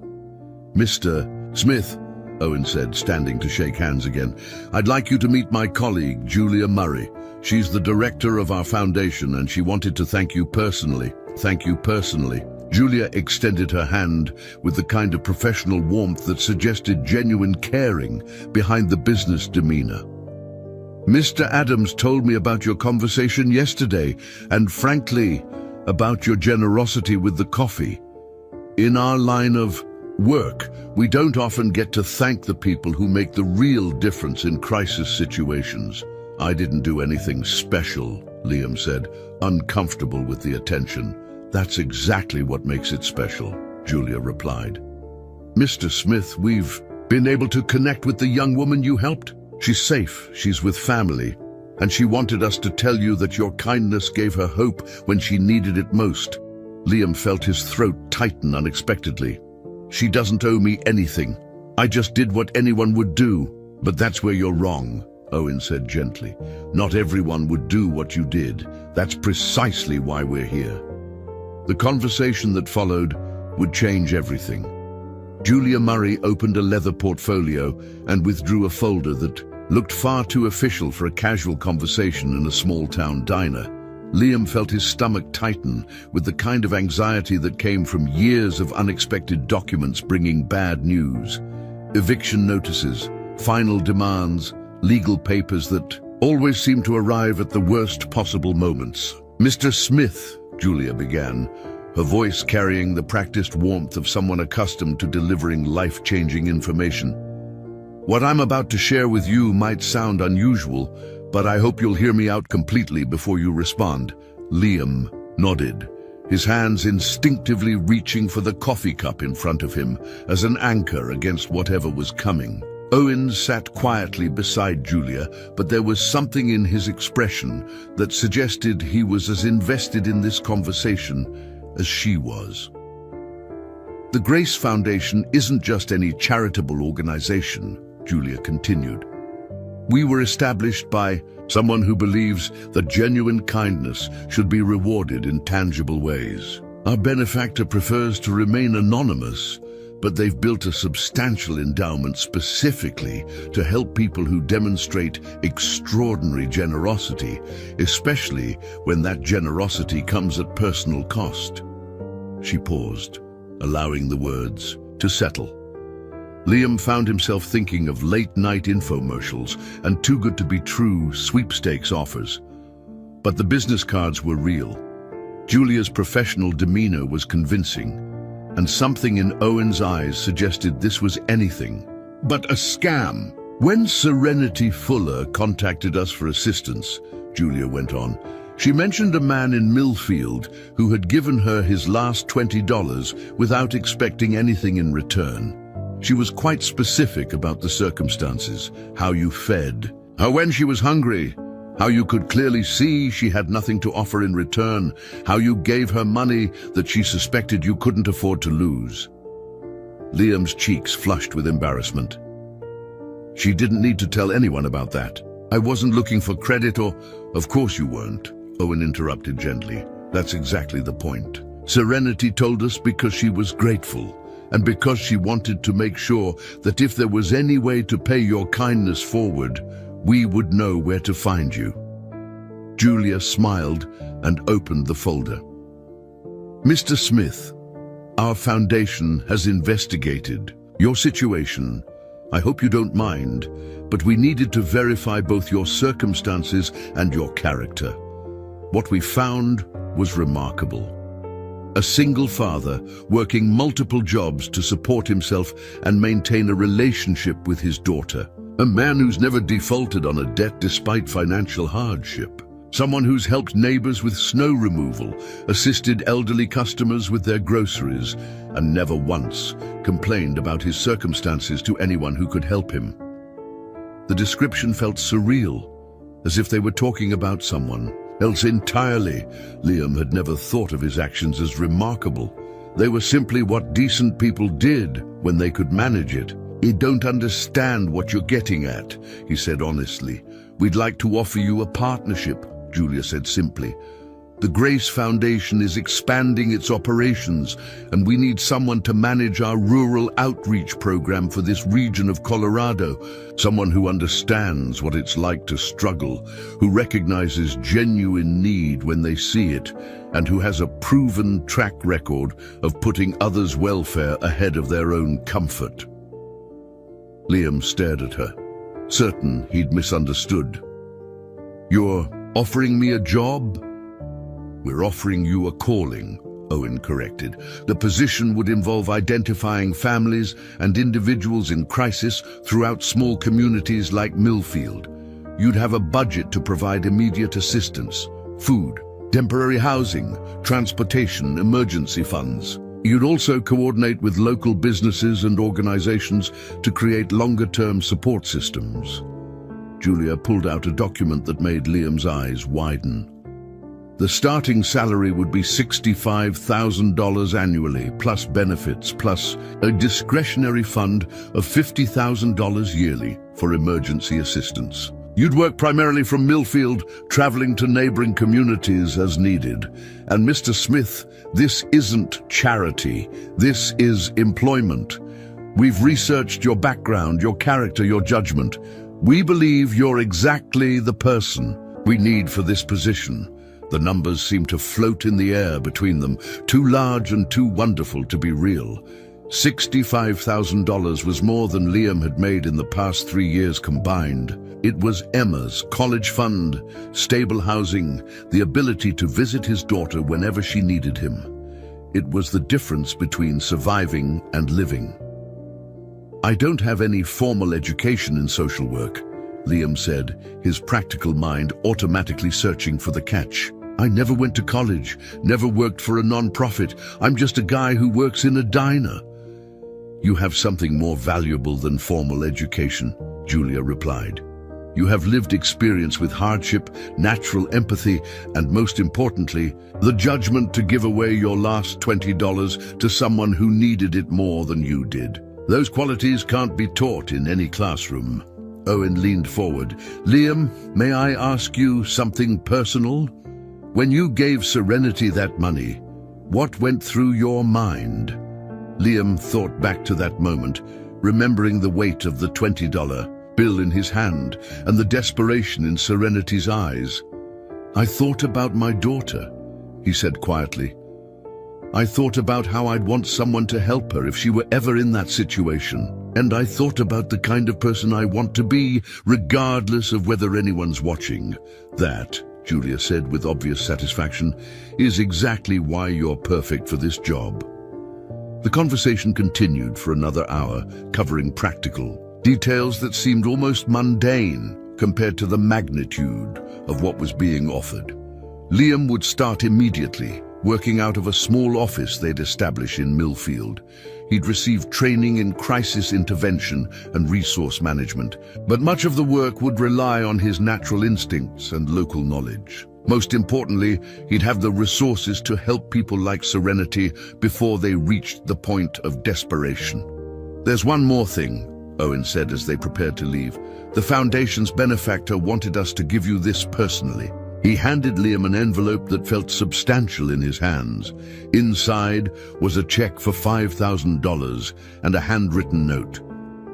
A: "Mr. Smith," Owen said, standing to shake hands again, "I'd like you to meet my colleague, Julia Murray. She's the director of our foundation, and she wanted to thank you personally." "Thank you personally." Julia extended her hand with the kind of professional warmth that suggested genuine caring behind the business demeanor. "Mr. Adams told me about your conversation yesterday, and frankly, about your generosity with the coffee. In our line of work, we don't often get to thank the people who make the real difference in crisis situations." "I didn't do anything special," Liam said, uncomfortable with the attention. "That's exactly what makes it special," Julia replied. "Mr. Smith, we've been able to connect with the young woman you helped. She's safe, she's with family, and she wanted us to tell you that your kindness gave her hope when she needed it most." Liam felt his throat tighten unexpectedly. "She doesn't owe me anything. I just did what anyone would do." "But that's where you're wrong," Owen said gently. "Not everyone would do what you did. That's precisely why we're here." The conversation that followed would change everything. Julia Murray opened a leather portfolio and withdrew a folder that looked far too official for a casual conversation in a small-town diner. Liam felt his stomach tighten with the kind of anxiety that came from years of unexpected documents bringing bad news. Eviction notices, final demands, legal papers that always seemed to arrive at the worst possible moments. "Mr. Smith," Julia began, her voice carrying the practiced warmth of someone accustomed to delivering life-changing information. "What I'm about to share with you might sound unusual, but I hope you'll hear me out completely before you respond." Liam nodded, his hands instinctively reaching for the coffee cup in front of him as an anchor against whatever was coming. Owen sat quietly beside Julia, but there was something in his expression that suggested he was as invested in this conversation as she was. "The Grace Foundation isn't just any charitable organization," Julia continued. "We were established by someone who believes that genuine kindness should be rewarded in tangible ways. Our benefactor prefers to remain anonymous, but they've built a substantial endowment specifically to help people who demonstrate extraordinary generosity, especially when that generosity comes at personal cost." She paused, allowing the words to settle. Liam found himself thinking of late-night infomercials and too-good-to-be-true sweepstakes offers. But the business cards were real. Julia's professional demeanor was convincing, and something in Owen's eyes suggested this was anything but a scam. "When Serenity Fuller contacted us for assistance," Julia went on, "she mentioned a man in Millfield who had given her his last $20 without expecting anything in return. She was quite specific about the circumstances, how you fed, how when she was hungry, how you could clearly see she had nothing to offer in return, how you gave her money that she suspected you couldn't afford to lose." Liam's cheeks flushed with embarrassment. "She didn't need to tell anyone about that. I wasn't looking for credit or—" "Of course you weren't," Owen interrupted gently. "That's exactly the point. Serenity told us because she was grateful, and because she wanted to make sure that if there was any way to pay your kindness forward, we would know where to find you." Julia smiled and opened the folder. "Mr. Smith, our foundation has investigated your situation. I hope you don't mind, but we needed to verify both your circumstances and your character. What we found was remarkable. A single father working multiple jobs to support himself and maintain a relationship with his daughter. A man who's never defaulted on a debt despite financial hardship. Someone who's helped neighbors with snow removal, assisted elderly customers with their groceries, and never once complained about his circumstances to anyone who could help him." The description felt surreal, as if they were talking about someone else entirely. Liam had never thought of his actions as remarkable. They were simply what decent people did when they could manage it. "I don't understand what you're getting at," he said honestly. "We'd like to offer you a partnership," Julia said simply. "The Grace Foundation is expanding its operations, and we need someone to manage our rural outreach program for this region of Colorado. Someone who understands what it's like to struggle, who recognizes genuine need when they see it, and who has a proven track record of putting others' welfare ahead of their own comfort." Liam stared at her, certain he'd misunderstood. "You're offering me a job?" "We're offering you a calling," Owen corrected. "The position would involve identifying families and individuals in crisis throughout small communities like Millfield. You'd have a budget to provide immediate assistance, food, temporary housing, transportation, emergency funds. You'd also coordinate with local businesses and organizations to create longer-term support systems." Julia pulled out a document that made Liam's eyes widen. The starting salary would be $65,000 annually, plus benefits, plus a discretionary fund of $50,000 yearly for emergency assistance. You'd work primarily from Millfield, traveling to neighboring communities as needed. And Mr. Smith, this isn't charity. This is employment. We've researched your background, your character, your judgment. We believe you're exactly the person we need for this position. The numbers seem to float in the air between them, too large and too wonderful to be real. $65,000 was more than Liam had made in the past 3 years combined. It was Emma's college fund, stable housing, the ability to visit his daughter whenever she needed him. It was the difference between surviving and living. "I don't have any formal education in social work," Liam said, his practical mind automatically searching for the catch. "I never went to college, never worked for a non-profit. I'm just a guy who works in a diner." "You have something more valuable than formal education," Julia replied. "You have lived experience with hardship, natural empathy, and most importantly, the judgment to give away your last $20 to someone who needed it more than you did. Those qualities can't be taught in any classroom." Owen leaned forward. "Liam, may I ask you something personal? When you gave Serenity that money, what went through your mind?" Liam thought back to that moment, remembering the weight of the $20 bill in his hand and the desperation in Serenity's eyes. "I thought about my daughter," he said quietly. "I thought about how I'd want someone to help her if she were ever in that situation. And I thought about the kind of person I want to be, regardless of whether anyone's watching. That," Julia said with obvious satisfaction, "is exactly why you're perfect for this job." The conversation continued for another hour, covering practical details that seemed almost mundane compared to the magnitude of what was being offered. Liam would start immediately, working out of a small office they'd establish in Millfield. He'd receive training in crisis intervention and resource management, but much of the work would rely on his natural instincts and local knowledge. Most importantly, he'd have the resources to help people like Serenity before they reached the point of desperation. "There's one more thing," Owen said as they prepared to leave. "The Foundation's benefactor wanted us to give you this personally." He handed Liam an envelope that felt substantial in his hands. Inside was a check for $5,000 and a handwritten note.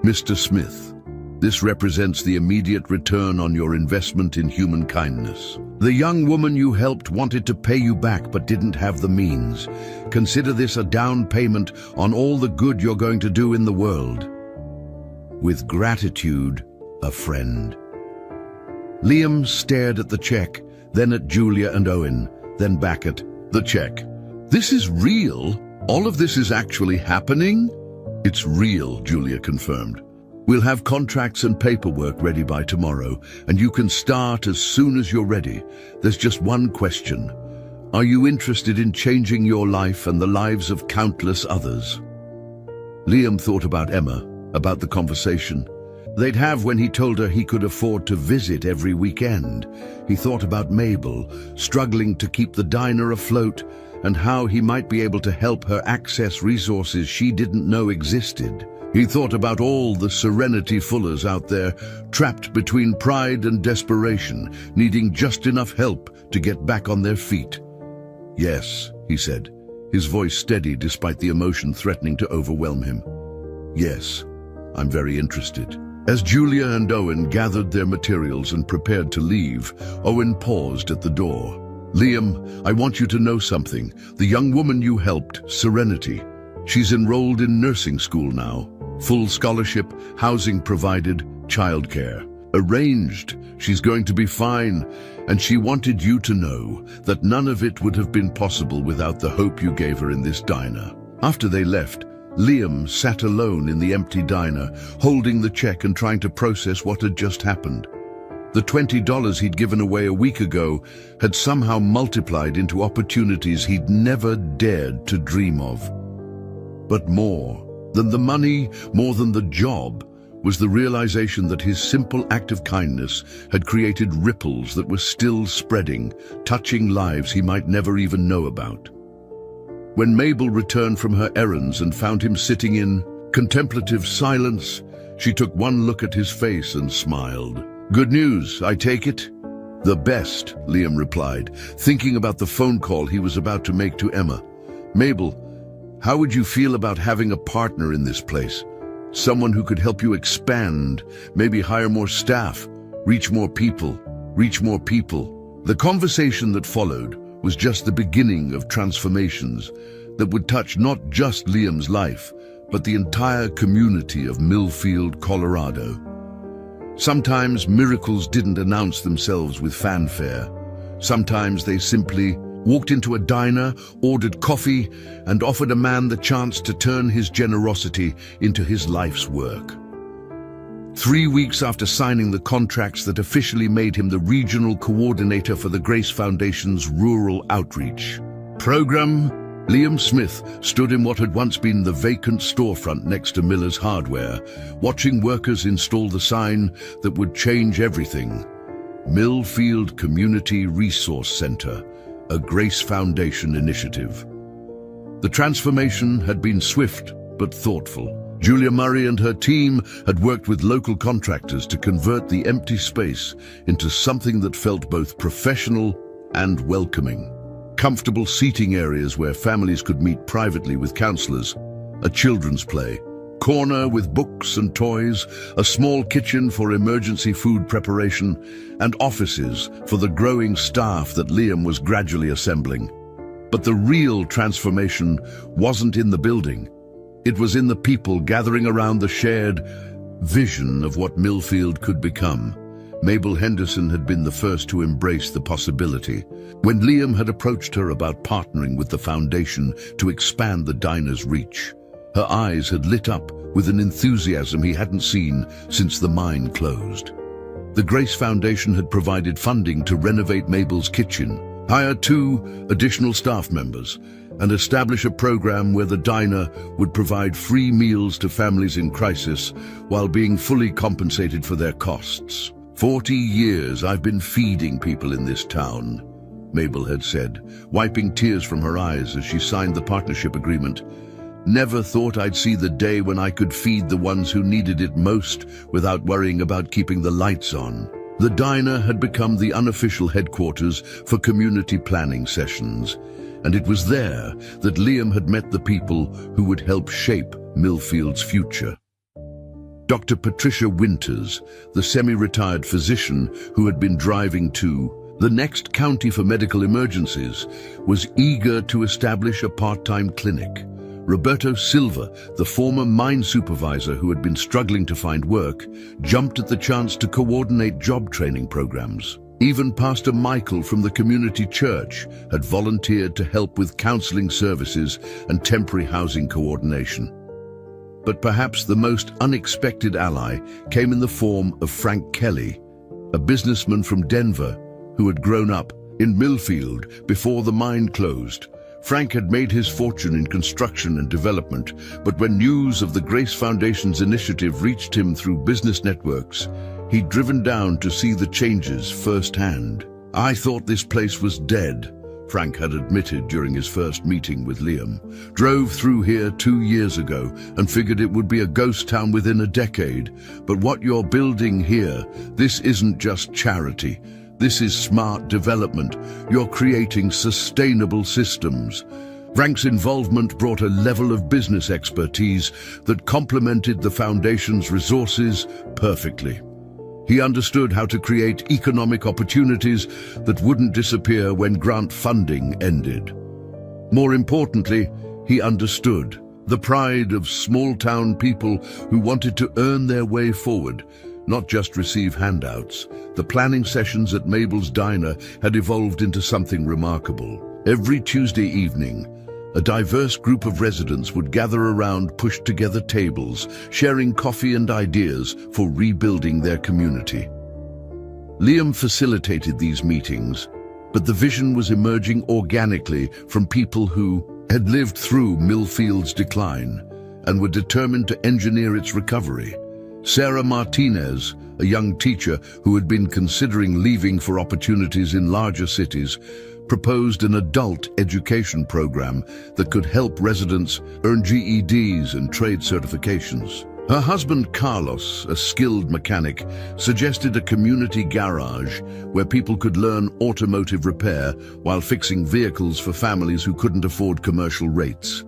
A: "Mr. Smith, this represents the immediate return on your investment in human kindness. The young woman you helped wanted to pay you back but didn't have the means. Consider this a down payment on all the good you're going to do in the world. With gratitude, a friend." Liam stared at the check, then at Julia and Owen, then back at the check. "This is real? All of this is actually happening?" "It's real," Julia confirmed. "We'll have contracts and paperwork ready by tomorrow, and you can start as soon as you're ready. There's just one question. Are you interested in changing your life and the lives of countless others?" Liam thought about Emma, about the conversation they'd have when he told her he could afford to visit every weekend. He thought about Mabel, struggling to keep the diner afloat, and how he might be able to help her access resources she didn't know existed. He thought about all the Serenity Fullers out there, trapped between pride and desperation, needing just enough help to get back on their feet. "Yes," he said, his voice steady despite the emotion threatening to overwhelm him. "Yes, I'm very interested." As Julia and Owen gathered their materials and prepared to leave, Owen paused at the door. "Liam, I want you to know something. The young woman you helped, Serenity, she's enrolled in nursing school now. Full scholarship, housing provided, childcare arranged. She's going to be fine, and she wanted you to know that none of it would have been possible without the hope you gave her in this diner." After they left, Liam sat alone in the empty diner, holding the check and trying to process what had just happened. The $20 he'd given away a week ago had somehow multiplied into opportunities he'd never dared to dream of. But more than the money, more than the job, was the realization that his simple act of kindness had created ripples that were still spreading, touching lives he might never even know about. When Mabel returned from her errands and found him sitting in contemplative silence, she took one look at his face and smiled. "Good news, I take it?" "The best," Liam replied, thinking about the phone call he was about to make to Emma. "Mabel, how would you feel about having a partner in this place? Someone who could help you expand, maybe hire more staff, reach more people. The conversation that followed was just the beginning of transformations that would touch not just Liam's life, but the entire community of Millfield, Colorado. Sometimes miracles didn't announce themselves with fanfare. Sometimes they simply walked into a diner, ordered coffee, and offered a man the chance to turn his generosity into his life's work. 3 weeks after signing the contracts that officially made him the regional coordinator for the Grace Foundation's rural outreach program, Liam Smith stood in what had once been the vacant storefront next to Miller's Hardware, watching workers install the sign that would change everything. Millfield Community Resource Center, a Grace Foundation initiative. The transformation had been swift but thoughtful. Julia Murray and her team had worked with local contractors to convert the empty space into something that felt both professional and welcoming. Comfortable seating areas where families could meet privately with counselors, a children's play, corner with books and toys, a small kitchen for emergency food preparation, and offices for the growing staff that Liam was gradually assembling. But the real transformation wasn't in the building. It was in the people gathering around the shared vision of what Millfield could become. Mabel Henderson had been the first to embrace the possibility. When Liam had approached her about partnering with the foundation to expand the diner's reach, her eyes had lit up with an enthusiasm he hadn't seen since the mine closed. The Grace Foundation had provided funding to renovate Mabel's kitchen, hire 2 additional staff members, and establish a program where the diner would provide free meals to families in crisis while being fully compensated for their costs. 40 years I've been feeding people in this town, Mabel had said, wiping tears from her eyes as she signed the partnership agreement. Never thought I'd see the day when I could feed the ones who needed it most without worrying about keeping the lights on. The diner had become the unofficial headquarters for community planning sessions, and it was there that Liam had met the people who would help shape Millfield's future. Dr. Patricia Winters, the semi-retired physician who had been driving to the next county for medical emergencies, was eager to establish a part-time clinic. Roberto Silva, the former mine supervisor who had been struggling to find work, jumped at the chance to coordinate job training programs. Even Pastor Michael from the community church had volunteered to help with counseling services and temporary housing coordination. But perhaps the most unexpected ally came in the form of Frank Kelly, a businessman from Denver who had grown up in Millfield before the mine closed. Frank had made his fortune in construction and development, but when news of the Grace Foundation's initiative reached him through business networks, he'd driven down to see the changes firsthand. "I thought this place was dead," Frank had admitted during his first meeting with Liam. "Drove through here 2 years ago and figured it would be a ghost town within a decade. But what you're building here, this isn't just charity. This is smart development. You're creating sustainable systems." Frank's involvement brought a level of business expertise that complemented the foundation's resources perfectly. He understood how to create economic opportunities that wouldn't disappear when grant funding ended. More importantly, he understood the pride of small-town people who wanted to earn their way forward, not just receive handouts. The planning sessions at Mabel's Diner had evolved into something remarkable. Every Tuesday evening, a diverse group of residents would gather around pushed-together tables, sharing coffee and ideas for rebuilding their community. Liam facilitated these meetings, but the vision was emerging organically from people who had lived through Millfield's decline and were determined to engineer its recovery. Sarah Martinez, a young teacher who had been considering leaving for opportunities in larger cities, proposed an adult education program that could help residents earn GEDs and trade certifications. Her husband Carlos, a skilled mechanic, suggested a community garage where people could learn automotive repair while fixing vehicles for families who couldn't afford commercial rates.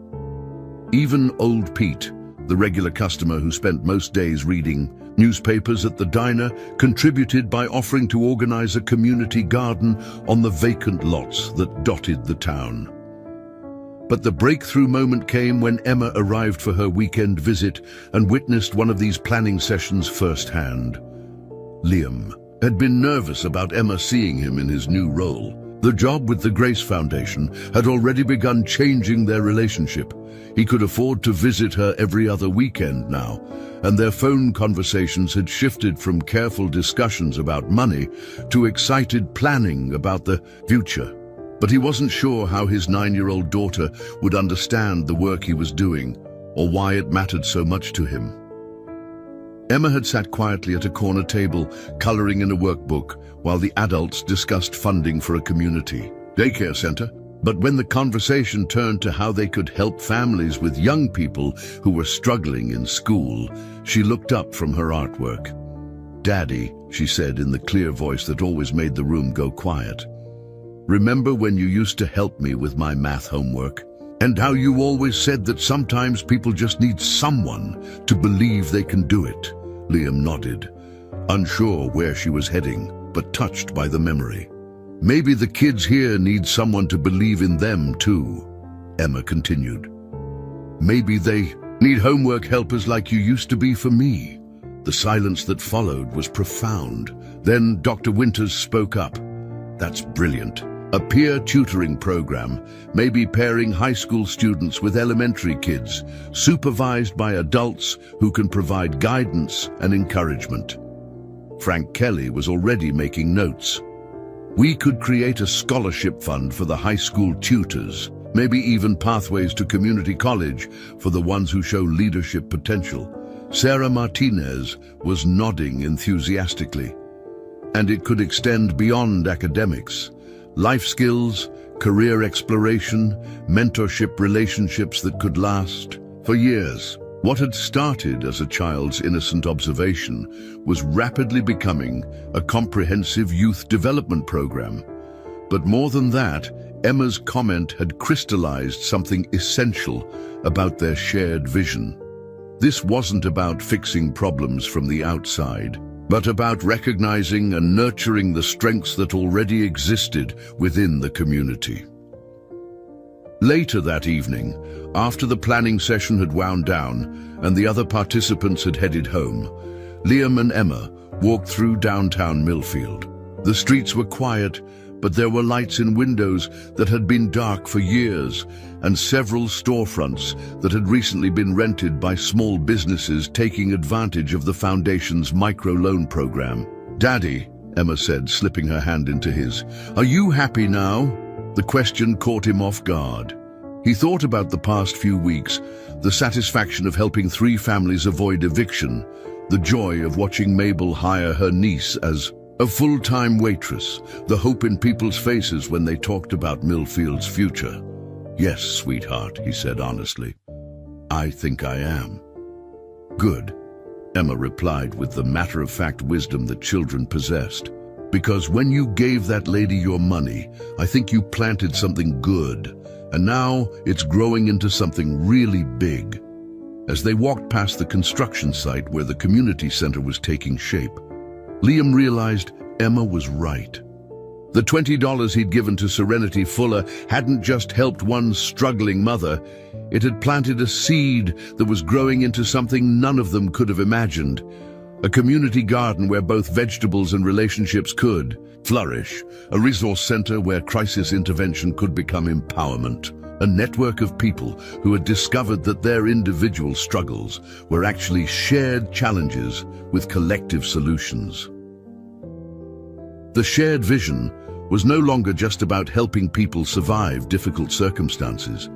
A: Even old Pete, the regular customer who spent most days reading newspapers at the diner, contributed by offering to organize a community garden on the vacant lots that dotted the town. But the breakthrough moment came when Emma arrived for her weekend visit and witnessed one of these planning sessions firsthand. Liam had been nervous about Emma seeing him in his new role. The job with the Grace Foundation had already begun changing their relationship. He could afford to visit her every other weekend now, and their phone conversations had shifted from careful discussions about money to excited planning about the future. But he wasn't sure how his 9-year-old daughter would understand the work he was doing, or why it mattered so much to him. Emma had sat quietly at a corner table, coloring in a workbook, while the adults discussed funding for a community daycare center. But when the conversation turned to how they could help families with young people who were struggling in school, she looked up from her artwork. "Daddy," she said in the clear voice that always made the room go quiet, "remember when you used to help me with my math homework? And how you always said that sometimes people just need someone to believe they can do it?" Liam nodded, unsure where she was heading, but touched by the memory. "Maybe the kids here need someone to believe in them too," Emma continued. "Maybe they need homework helpers like you used to be for me." The silence that followed was profound. Then Dr. Winters spoke up. "That's brilliant. A peer tutoring program, maybe pairing high school students with elementary kids, supervised by adults who can provide guidance and encouragement." Frank Kelly was already making notes. "We could create a scholarship fund for the high school tutors, maybe even pathways to community college for the ones who show leadership potential." Sarah Martinez was nodding enthusiastically. "And it could extend beyond academics. Life skills, career exploration, mentorship relationships that could last for years." What had started as a child's innocent observation was rapidly becoming a comprehensive youth development program. But more than that, Emma's comment had crystallized something essential about their shared vision. This wasn't about fixing problems from the outside, but about recognizing and nurturing the strengths that already existed within the community. Later that evening, after the planning session had wound down and the other participants had headed home, Liam and Emma walked through downtown Millfield. The streets were quiet, but there were lights in windows that had been dark for years, and several storefronts that had recently been rented by small businesses taking advantage of the foundation's microloan program. "Daddy," Emma said, slipping her hand into his, "are you happy now?" The question caught him off guard. He thought about the past few weeks, the satisfaction of helping 3 families avoid eviction, the joy of watching Mabel hire her niece as a full-time waitress, the hope in people's faces when they talked about Millfield's future. "Yes, sweetheart," he said honestly. "I think I am." "Good," Emma replied with the matter-of-fact wisdom that children possessed. "Because when you gave that lady your money, I think you planted something good, and now it's growing into something really big." As they walked past the construction site where the community center was taking shape, Liam realized Emma was right. The $20 he'd given to Serenity Fuller hadn't just helped one struggling mother, it had planted a seed that was growing into something none of them could have imagined. A community garden where both vegetables and relationships could flourish, a resource center where crisis intervention could become empowerment, a network of people who had discovered that their individual struggles were actually shared challenges with collective solutions. The shared vision was no longer just about helping people survive difficult circumstances.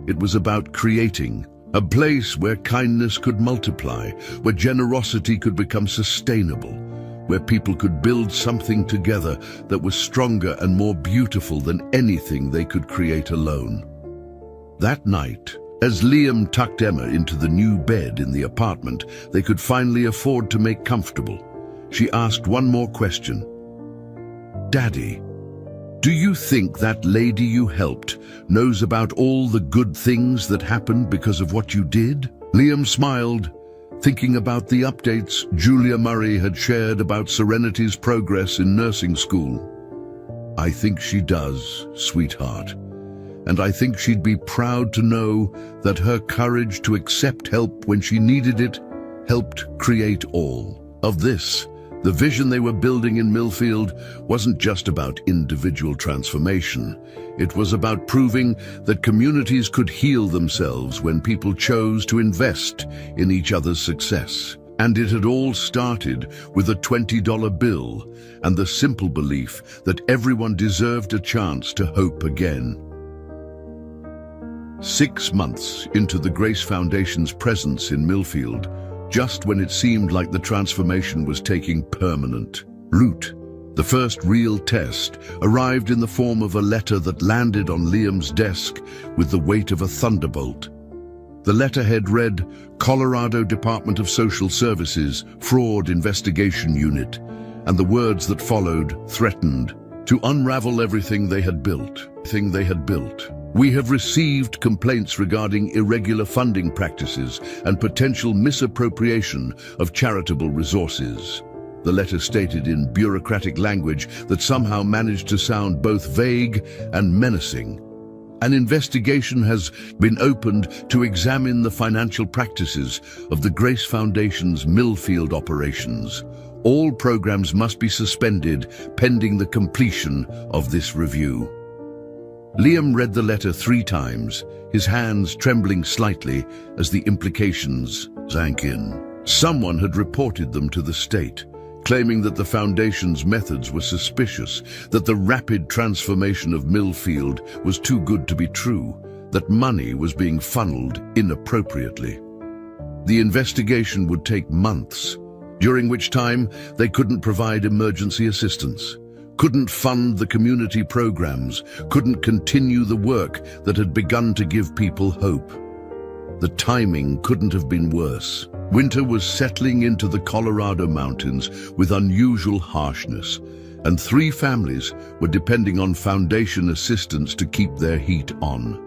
A: It was about creating A place where kindness could multiply, where generosity could become sustainable, where people could build something together that was stronger and more beautiful than anything they could create alone. That night, as Liam tucked Emma into the new bed in the apartment they could finally afford to make comfortable, she asked one more question. "Daddy, do you think that lady you helped knows about all the good things that happened because of what you did?" Liam smiled, thinking about the updates Julia Murray had shared about Serenity's progress in nursing school. "I think she does, sweetheart. And I think she'd be proud to know that her courage to accept help when she needed it helped create all of this." The vision they were building in Millfield wasn't just about individual transformation. It was about proving that communities could heal themselves when people chose to invest in each other's success. And it had all started with a $20 bill and the simple belief that everyone deserved a chance to hope again. 6 months into the Grace Foundation's presence in Millfield, just when it seemed like the transformation was taking permanent root, the first real test arrived in the form of a letter that landed on Liam's desk with the weight of a thunderbolt. The letterhead read, "Colorado Department of Social Services, Fraud Investigation Unit," and the words that followed threatened to unravel everything they had built. "We have received complaints regarding irregular funding practices and potential misappropriation of charitable resources," the letter stated in bureaucratic language that somehow managed to sound both vague and menacing. "An investigation has been opened to examine the financial practices of the Grace Foundation's Millfield operations. All programs must be suspended pending the completion of this review." Liam read the letter 3 times, his hands trembling slightly as the implications sank in. Someone had reported them to the state, claiming that the Foundation's methods were suspicious, that the rapid transformation of Millfield was too good to be true, that money was being funneled inappropriately. The investigation would take months, during which time they couldn't provide emergency assistance, couldn't fund the community programs, couldn't continue the work that had begun to give people hope. The timing couldn't have been worse. Winter was settling into the Colorado mountains with unusual harshness, and 3 families were depending on Foundation assistance to keep their heat on.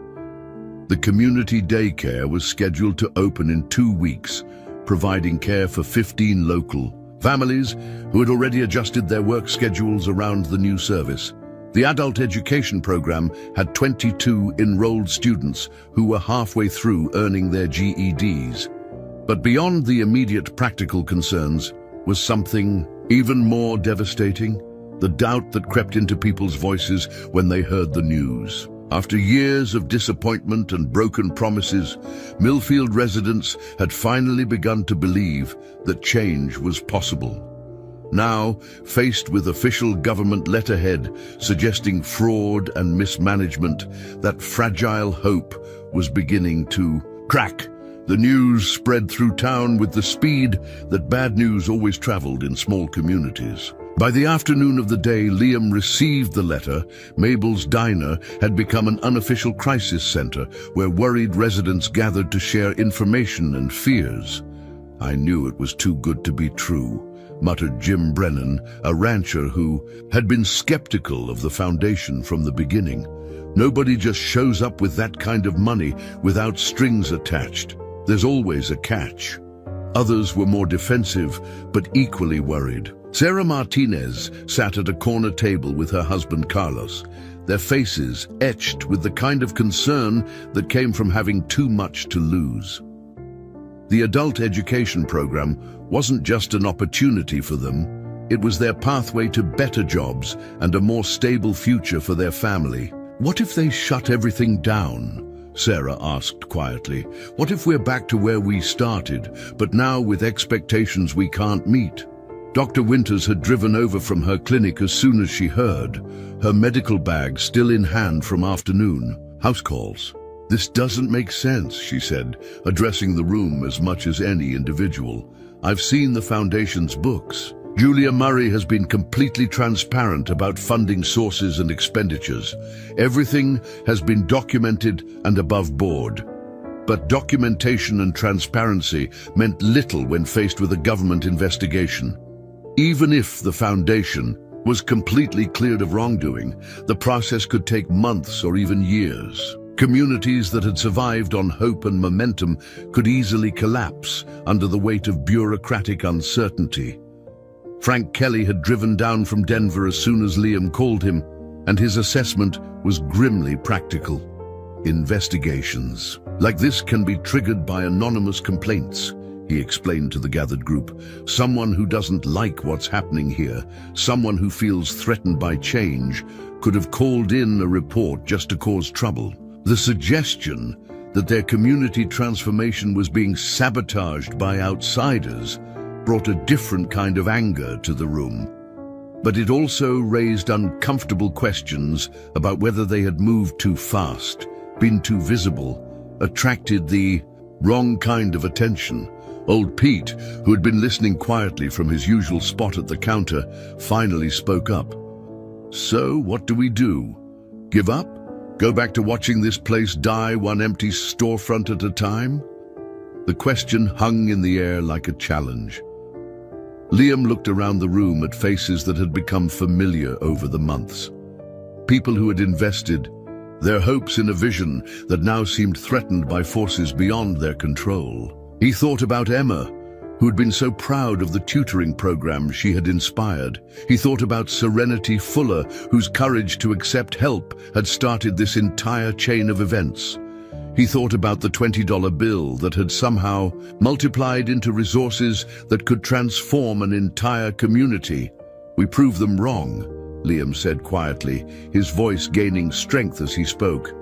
A: The community daycare was scheduled to open in 2 weeks, providing care for 15 local families who had already adjusted their work schedules around the new service. The adult education program had 22 enrolled students who were halfway through earning their GEDs. But beyond the immediate practical concerns was something even more devastating: the doubt that crept into people's voices when they heard the news. After years of disappointment and broken promises, Millfield residents had finally begun to believe that change was possible. Now, faced with official government letterhead suggesting fraud and mismanagement, that fragile hope was beginning to crack. The news spread through town with the speed that bad news always traveled in small communities. By the afternoon of the day Liam received the letter, Mabel's Diner had become an unofficial crisis center where worried residents gathered to share information and fears. "I knew it was too good to be true," muttered Jim Brennan, a rancher who had been skeptical of the Foundation from the beginning. "Nobody just shows up with that kind of money without strings attached. There's always a catch." Others were more defensive, but equally worried. Sarah Martinez sat at a corner table with her husband Carlos, their faces etched with the kind of concern that came from having too much to lose. The adult education program wasn't just an opportunity for them, it was their pathway to better jobs and a more stable future for their family. "What if they shut everything down?" Sarah asked quietly. "What if we're back to where we started, but now with expectations we can't meet?" Dr. Winters had driven over from her clinic as soon as she heard, her medical bag still in hand from afternoon house calls. "This doesn't make sense," she said, addressing the room as much as any individual. "I've seen the Foundation's books. Julia Murray has been completely transparent about funding sources and expenditures. Everything has been documented and above board. But documentation and transparency meant little when faced with a government investigation. Even if the Foundation was completely cleared of wrongdoing, the process could take months or even years. Communities that had survived on hope and momentum could easily collapse under the weight of bureaucratic uncertainty. Frank Kelly had driven down from Denver as soon as Liam called him, and his assessment was grimly practical. "Investigations like this can be triggered by anonymous complaints," he explained to the gathered group. "Someone who doesn't like what's happening here, someone who feels threatened by change, could have called in a report just to cause trouble." The suggestion that their community transformation was being sabotaged by outsiders brought a different kind of anger to the room. But it also raised uncomfortable questions about whether they had moved too fast, been too visible, attracted the wrong kind of attention. Old Pete, who had been listening quietly from his usual spot at the counter, finally spoke up. "So, what do we do? Give up? Go back to watching this place die one empty storefront at a time?" The question hung in the air like a challenge. Liam looked around the room at faces that had become familiar over the months. People who had invested their hopes in a vision that now seemed threatened by forces beyond their control. He thought about Emma, who had been so proud of the tutoring program she had inspired. He thought about Serenity Fuller, whose courage to accept help had started this entire chain of events. He thought about the $20 bill that had somehow multiplied into resources that could transform an entire community. "We proved them wrong," Liam said quietly, his voice gaining strength as he spoke.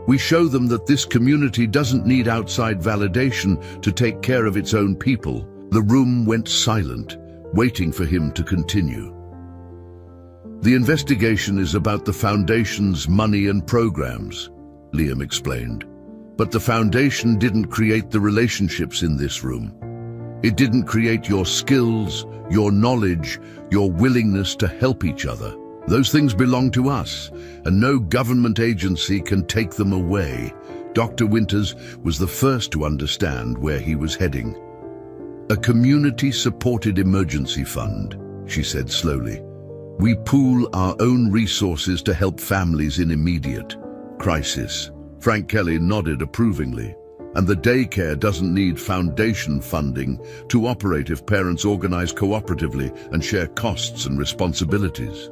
A: "We show them that this community doesn't need outside validation to take care of its own people." The room went silent, waiting for him to continue. "The investigation is about the Foundation's money and programs," Liam explained. "But the Foundation didn't create the relationships in this room. It didn't create your skills, your knowledge, your willingness to help each other. Those things belong to us, and no government agency can take them away." Dr. Winters was the first to understand where he was heading. "A community-supported emergency fund," she said slowly. "We pool our own resources to help families in immediate crisis." Frank Kelly nodded approvingly. "And the daycare doesn't need Foundation funding to operate if parents organize cooperatively and share costs and responsibilities."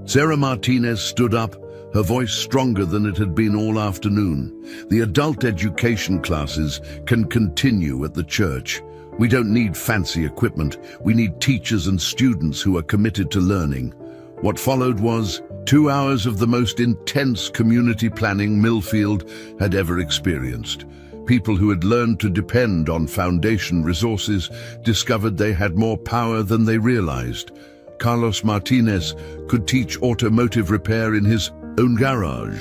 A: Sarah Martinez stood up, her voice stronger than it had been all afternoon. "The adult education classes can continue at the church. We don't need fancy equipment. We need teachers and students who are committed to learning." What followed was 2 hours of the most intense community planning Millfield had ever experienced. People who had learned to depend on Foundation resources discovered they had more power than they realized. Carlos Martinez could teach automotive repair in his own garage.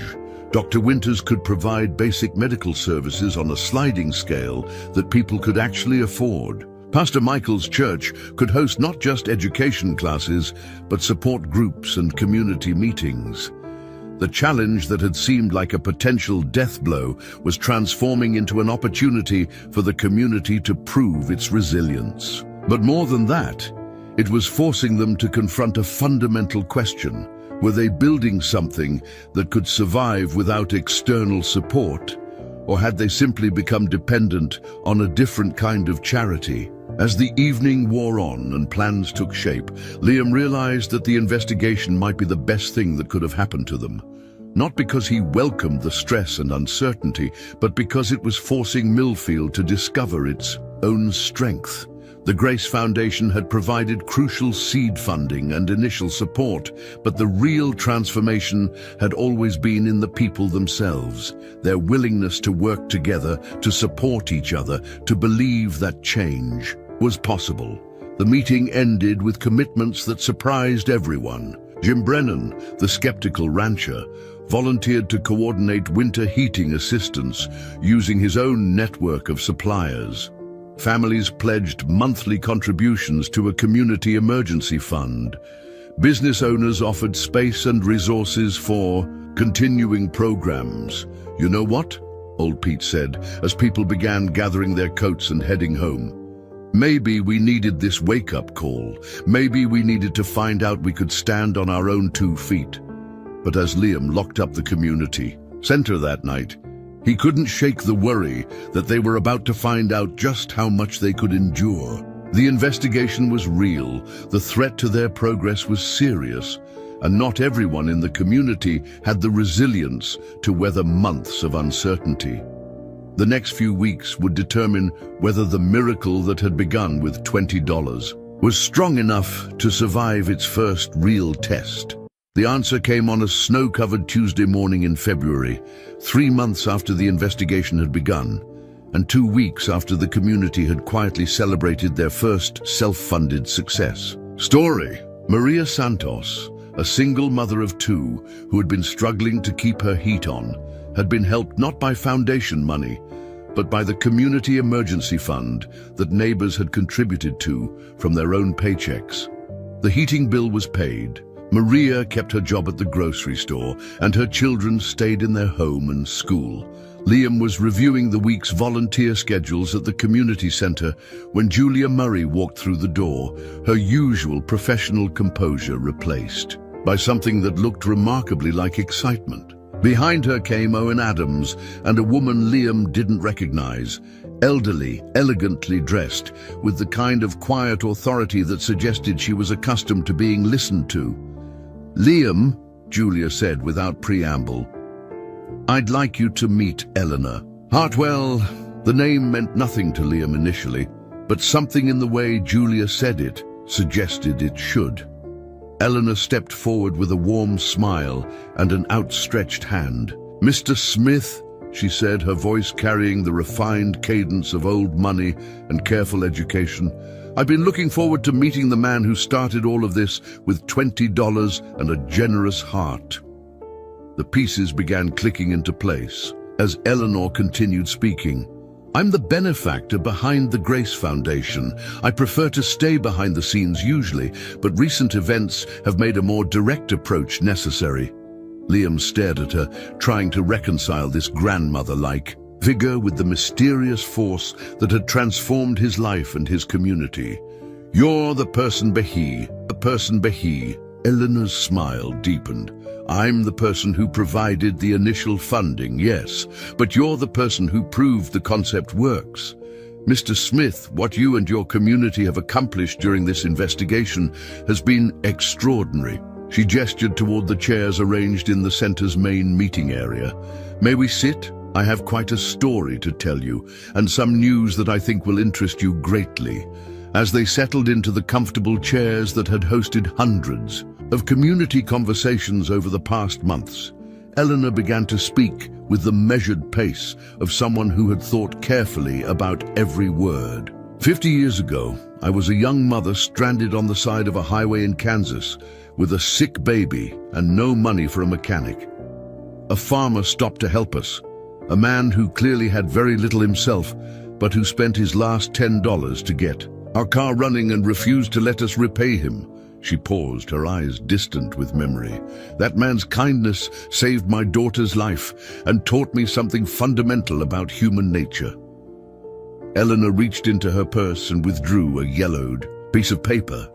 A: Dr. Winters could provide basic medical services on a sliding scale that people could actually afford. Pastor Michael's church could host not just education classes, but support groups and community meetings. The challenge that had seemed like a potential death blow was transforming into an opportunity for the community to prove its resilience. But more than that, it was forcing them to confront a fundamental question. Were they building something that could survive without external support? Or had they simply become dependent on a different kind of charity? As the evening wore on and plans took shape, Liam realized that the investigation might be the best thing that could have happened to them. Not because he welcomed the stress and uncertainty, but because it was forcing Millfield to discover its own strength. The Grace Foundation had provided crucial seed funding and initial support, but the real transformation had always been in the people themselves, their willingness to work together, to support each other, to believe that change was possible. The meeting ended with commitments that surprised everyone. Jim Brennan, the skeptical rancher, volunteered to coordinate winter heating assistance using his own network of suppliers. Families pledged monthly contributions to a community emergency fund. Business owners offered space and resources for continuing programs. "You know what?" Old Pete said, as people began gathering their coats and heading home. "Maybe we needed this wake-up call. Maybe we needed to find out we could stand on our own 2 feet. But as Liam locked up the community center that night, he couldn't shake the worry that they were about to find out just how much they could endure. The investigation was real, the threat to their progress was serious, and not everyone in the community had the resilience to weather months of uncertainty. The next few weeks would determine whether the miracle that had begun with $20 was strong enough to survive its first real test. The answer came on a snow-covered Tuesday morning in February, 3 months after the investigation had begun, and 2 weeks after the community had quietly celebrated their first self-funded success. Story: Maria Santos, a single mother of 2 who had been struggling to keep her heat on, had been helped not by foundation money, but by the community emergency fund that neighbors had contributed to from their own paychecks. The heating bill was paid. Maria kept her job at the grocery store, and her children stayed in their home and school. Liam was reviewing the week's volunteer schedules at the community center when Julia Murray walked through the door, her usual professional composure replaced by something that looked remarkably like excitement. Behind her came Owen Adams and a woman Liam didn't recognize, elderly, elegantly dressed, with the kind of quiet authority that suggested she was accustomed to being listened to. "Liam," Julia said without preamble, "I'd like you to meet Eleanor." Hartwell, the name meant nothing to Liam initially, but something in the way Julia said it suggested it should. Eleanor stepped forward with a warm smile and an outstretched hand. "Mr. Smith," she said, her voice carrying the refined cadence of old money and careful education, "I've been looking forward to meeting the man who started all of this with $20 and a generous heart." The pieces began clicking into place as Eleanor continued speaking. "I'm the benefactor behind the Grace Foundation. I prefer to stay behind the scenes usually, but recent events have made a more direct approach necessary." Liam stared at her, trying to reconcile this grandmother-like vigor with the mysterious force that had transformed his life and his community. "You're the person behi, a person behi." Eleanor's smile deepened. "I'm the person who provided the initial funding, yes, but you're the person who proved the concept works. Mr. Smith, what you and your community have accomplished during this investigation has been extraordinary." She gestured toward the chairs arranged in the center's main meeting area. "May we sit? I have quite a story to tell you, and some news that I think will interest you greatly." As they settled into the comfortable chairs that had hosted hundreds of community conversations over the past months, Eleanor began to speak with the measured pace of someone who had thought carefully about every word. 50 years ago, I was a young mother stranded on the side of a highway in Kansas with a sick baby and no money for a mechanic. A farmer stopped to help us, a man who clearly had very little himself, but who spent his last $10 to get our car running and refused to let us repay him. She paused, her eyes distant with memory. That man's kindness saved my daughter's life and taught me something fundamental about human nature. Eleanor reached into her purse and withdrew a yellowed piece of paper.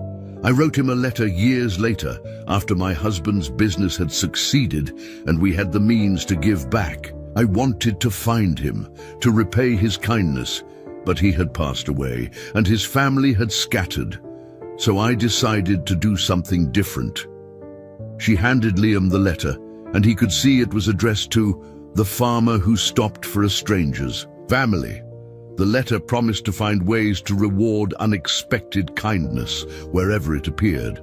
A: I wrote him a letter years later, after my husband's business had succeeded and we had the means to give back. I wanted to find him, to repay his kindness, but he had passed away and his family had scattered. So I decided to do something different. She handed Liam the letter, and he could see it was addressed to the farmer who stopped for a stranger's family. The letter promised to find ways to reward unexpected kindness wherever it appeared.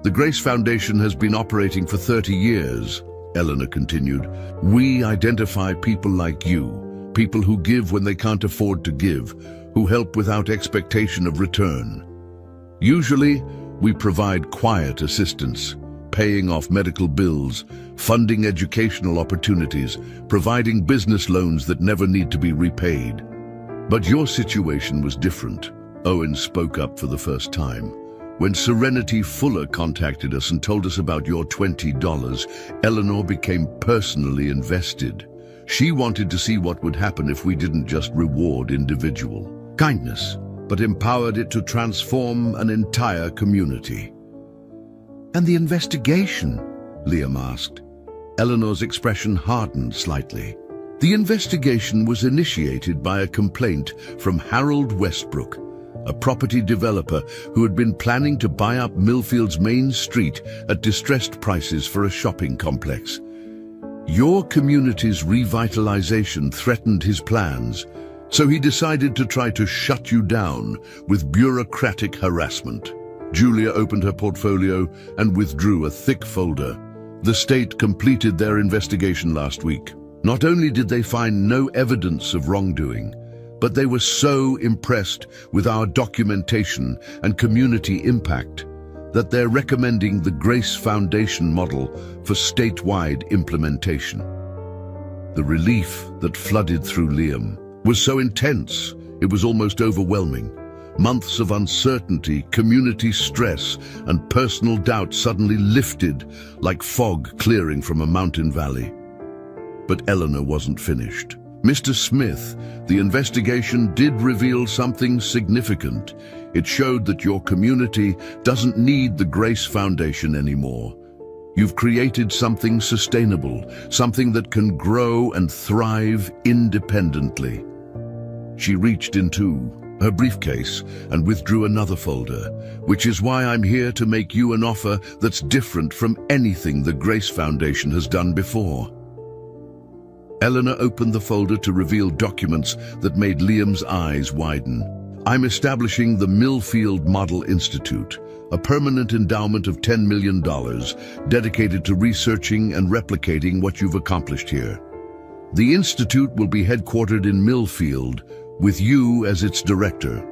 A: "The Grace Foundation has been operating for 30 years, Eleanor continued. "We identify people like you, people who give when they can't afford to give, who help without expectation of return. Usually, we provide quiet assistance, paying off medical bills, funding educational opportunities, providing business loans that never need to be repaid. But your situation was different. Owen spoke up for the first time. When Serenity Fuller contacted us and told us about your $20, Eleanor became personally invested. She wanted to see what would happen if we didn't just reward individual kindness, but empowered it to transform an entire community. "And the investigation?" Liam asked. Eleanor's expression hardened slightly. "The investigation was initiated by a complaint from Harold Westbrook, a property developer who had been planning to buy up Millfield's main street at distressed prices for a shopping complex. Your community's revitalization threatened his plans, so he decided to try to shut you down with bureaucratic harassment." Julia opened her portfolio and withdrew a thick folder. "The state completed their investigation last week. Not only did they find no evidence of wrongdoing, but they were so impressed with our documentation and community impact that they're recommending the Grace Foundation model for statewide implementation." The relief that flooded through Liam was so intense, it was almost overwhelming. Months of uncertainty, community stress, and personal doubt suddenly lifted like fog clearing from a mountain valley. But Eleanor wasn't finished. "Mr. Smith, the investigation did reveal something significant. It showed that your community doesn't need the Grace Foundation anymore. You've created something sustainable, something that can grow and thrive independently." She reached into her briefcase and withdrew another folder, "Which is why I'm here to make you an offer that's different from anything the Grace Foundation has done before." Eleanor opened the folder to reveal documents that made Liam's eyes widen. "I'm establishing the Millfield Model Institute, a permanent endowment of $10 million dedicated to researching and replicating what you've accomplished here. The institute will be headquartered in Millfield, with you as its director,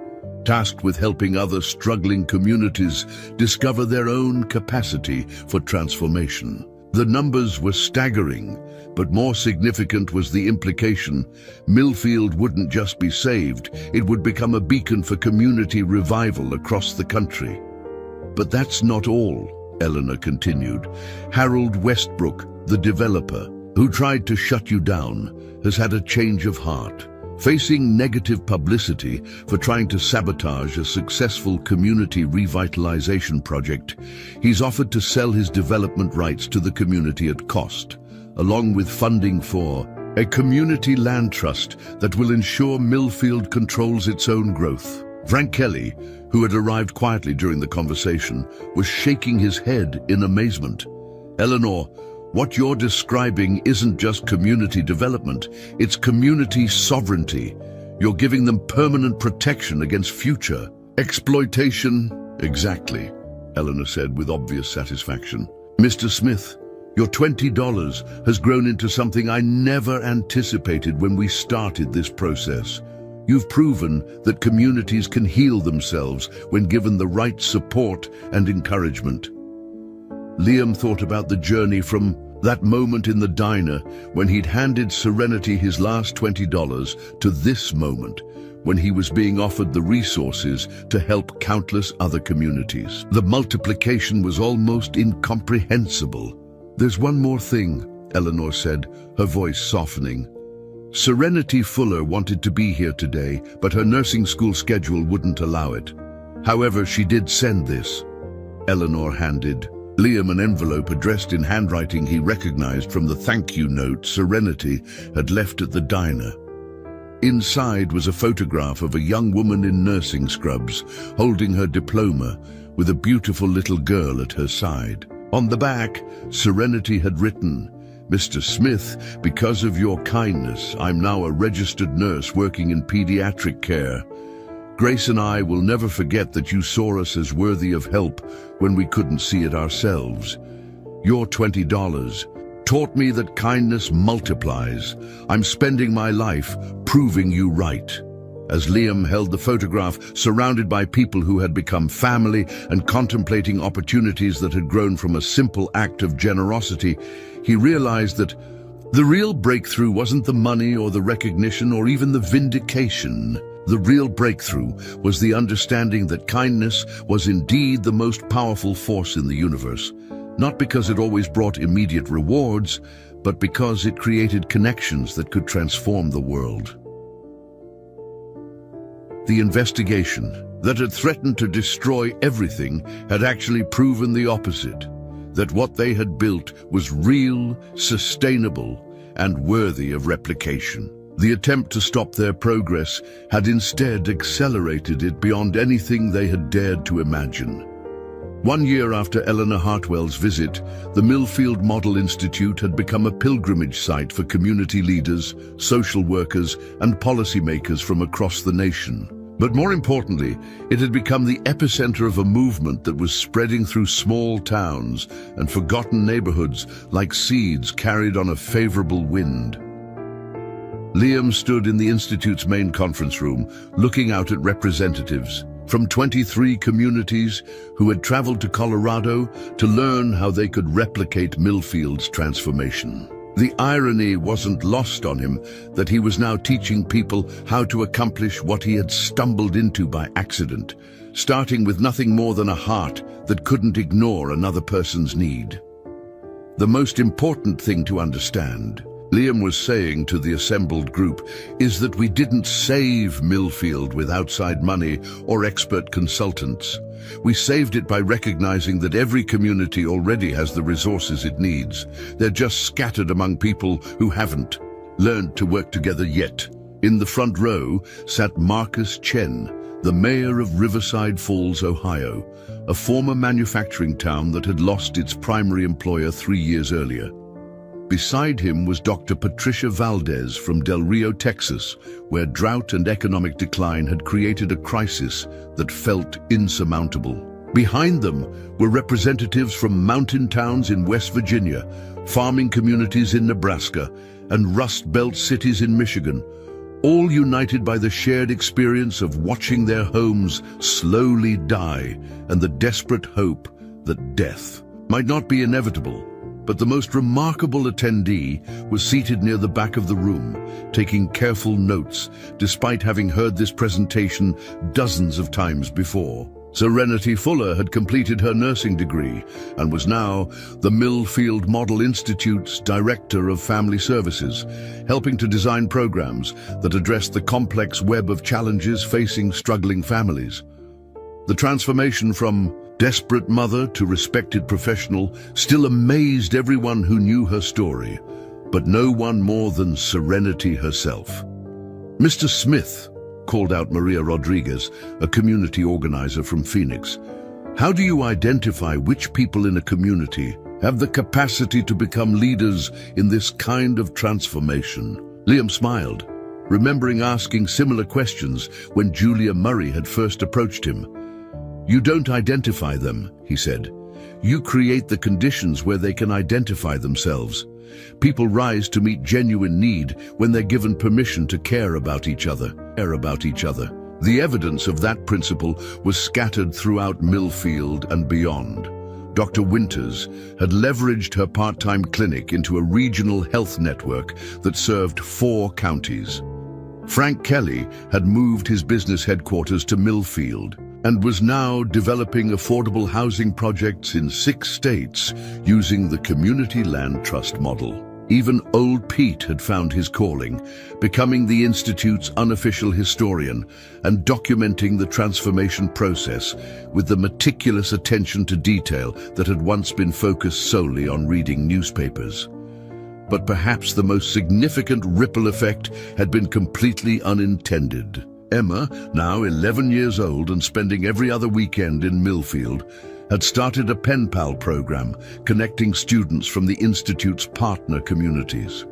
A: tasked with helping other struggling communities discover their own capacity for transformation." The numbers were staggering, but more significant was the implication. Millfield wouldn't just be saved, it would become a beacon for community revival across the country. "But that's not all," Eleanor continued. "Harold Westbrook, the developer, who tried to shut you down, has had a change of heart. Facing negative publicity for trying to sabotage a successful community revitalization project, he's offered to sell his development rights to the community at cost, along with funding for a community land trust that will ensure Millfield controls its own growth." Frank Kelly, who had arrived quietly during the conversation, was shaking his head in amazement. "Eleanor, what you're describing isn't just community development, it's community sovereignty. You're giving them permanent protection against future exploitation." "Exactly," Eleanor said with obvious satisfaction. "Mr. Smith, your $20 has grown into something I never anticipated when we started this process. You've proven that communities can heal themselves when given the right support and encouragement." Liam thought about the journey from that moment in the diner when he'd handed Serenity his last $20 to this moment when he was being offered the resources to help countless other communities. The multiplication was almost incomprehensible. "There's one more thing," Eleanor said, her voice softening. "Serenity Fuller wanted to be here today, but her nursing school schedule wouldn't allow it. However, she did send this." Eleanor handed Liam an envelope addressed in handwriting he recognized from the thank you note Serenity had left at the diner. Inside was a photograph of a young woman in nursing scrubs, holding her diploma, with a beautiful little girl at her side. On the back, Serenity had written, "Mr. Smith, because of your kindness, I'm now a registered nurse working in pediatric care. Grace and I will never forget that you saw us as worthy of help when we couldn't see it ourselves. Your $20 taught me that kindness multiplies. I'm spending my life proving you right." As Liam held the photograph, surrounded by people who had become family and contemplating opportunities that had grown from a simple act of generosity, he realized that the real breakthrough wasn't the money or the recognition or even the vindication. The real breakthrough was the understanding that kindness was indeed the most powerful force in the universe, not because it always brought immediate rewards, but because it created connections that could transform the world. The investigation that had threatened to destroy everything had actually proven the opposite, that what they had built was real, sustainable, and worthy of replication. The attempt to stop their progress had instead accelerated it beyond anything they had dared to imagine. 1 year after Eleanor Hartwell's visit, the Millfield Model Institute had become a pilgrimage site for community leaders, social workers, and policymakers from across the nation. But more importantly, it had become the epicenter of a movement that was spreading through small towns and forgotten neighborhoods like seeds carried on a favorable wind. Liam stood in the Institute's main conference room, looking out at representatives from 23 communities who had traveled to Colorado to learn how they could replicate Millfield's transformation. The irony wasn't lost on him that he was now teaching people how to accomplish what he had stumbled into by accident, starting with nothing more than a heart that couldn't ignore another person's need. The most important thing to understand, Liam was saying to the assembled group, is that we didn't save Millfield with outside money or expert consultants. We saved it by recognizing that every community already has the resources it needs. They're just scattered among people who haven't learned to work together yet. In the front row sat Marcus Chen, the mayor of Riverside Falls, Ohio, a former manufacturing town that had lost its primary employer 3 years earlier. Beside him was Dr. Patricia Valdez from Del Rio, Texas, where drought and economic decline had created a crisis that felt insurmountable. Behind them were representatives from mountain towns in West Virginia, farming communities in Nebraska, and Rust Belt cities in Michigan, all united by the shared experience of watching their homes slowly die and the desperate hope that death might not be inevitable. But the most remarkable attendee was seated near the back of the room, taking careful notes, despite having heard this presentation dozens of times before. Serenity Fuller had completed her nursing degree and was now the Millfield Model Institute's Director of Family Services, helping to design programs that addressed the complex web of challenges facing struggling families. The transformation from desperate mother to respected professional still amazed everyone who knew her story, but no one more than Serenity herself. "Mr. Smith," called out Maria Rodriguez, a community organizer from Phoenix, "how do you identify which people in a community have the capacity to become leaders in this kind of transformation?" Liam smiled, remembering asking similar questions when Julia Murray had first approached him. "You don't identify them," he said. "You create the conditions where they can identify themselves. People rise to meet genuine need when they're given permission to care about each other. The evidence of that principle was scattered throughout Millfield and beyond. Dr. Winters had leveraged her part-time clinic into a regional health network that served 4 counties. Frank Kelly had moved his business headquarters to Millfield and was now developing affordable housing projects in 6 states using the Community Land Trust model. Even Old Pete had found his calling, becoming the Institute's unofficial historian and documenting the transformation process with the meticulous attention to detail that had once been focused solely on reading newspapers. But perhaps the most significant ripple effect had been completely unintended. Emma, now 11 years old and spending every other weekend in Millfield, had started a pen pal program connecting students from the Institute's partner communities.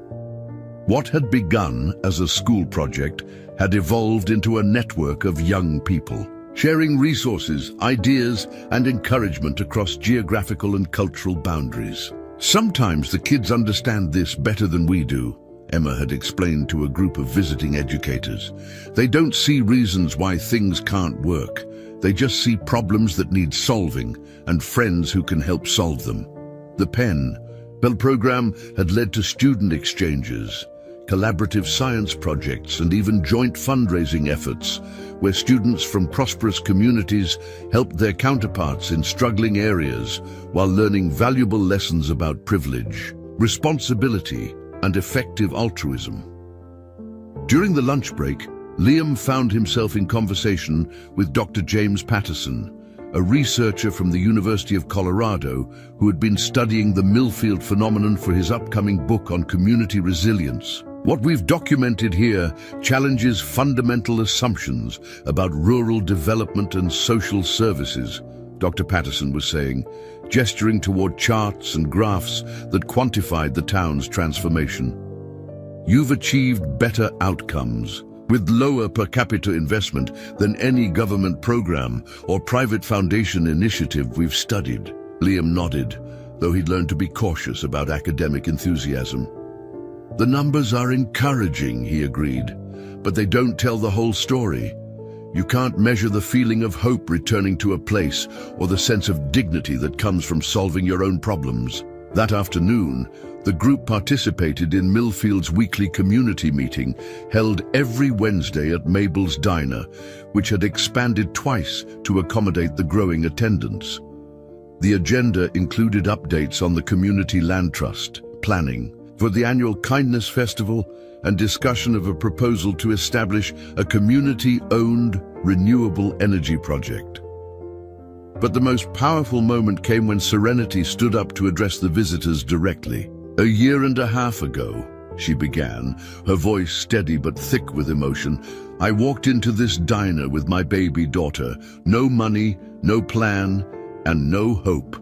A: What had begun as a school project had evolved into a network of young people, sharing resources, ideas, and encouragement across geographical and cultural boundaries. "Sometimes the kids understand this better than we do," Emma had explained to a group of visiting educators. They don't see reasons why things can't work. They just see problems that need solving and friends who can help solve them. The PEN program had led to student exchanges, collaborative science projects, and even joint fundraising efforts, where students from prosperous communities helped their counterparts in struggling areas while learning valuable lessons about privilege, responsibility, and effective altruism. During the lunch break, Liam found himself in conversation with Dr. James Patterson, a researcher from the University of Colorado who had been studying the Millfield phenomenon for his upcoming book on community resilience. What we've documented here challenges fundamental assumptions about rural development and social services, Dr. Patterson was saying, gesturing toward charts and graphs that quantified the town's transformation. You've achieved better outcomes, with lower per capita investment than any government program or private foundation initiative we've studied. Liam nodded, though he'd learned to be cautious about academic enthusiasm. The numbers are encouraging, he agreed, but they don't tell the whole story. You can't measure the feeling of hope returning to a place or the sense of dignity that comes from solving your own problems. That afternoon, the group participated in Millfield's weekly community meeting held every Wednesday at Mabel's Diner, which had expanded twice to accommodate the growing attendance. The agenda included updates on the community land trust, planning for the annual Kindness Festival, and discussion of a proposal to establish a community-owned renewable energy project. But the most powerful moment came when Serenity stood up to address the visitors directly. "A year and a half ago," she began, her voice steady but thick with emotion, "I walked into this diner with my baby daughter. No money, no plan, and no hope.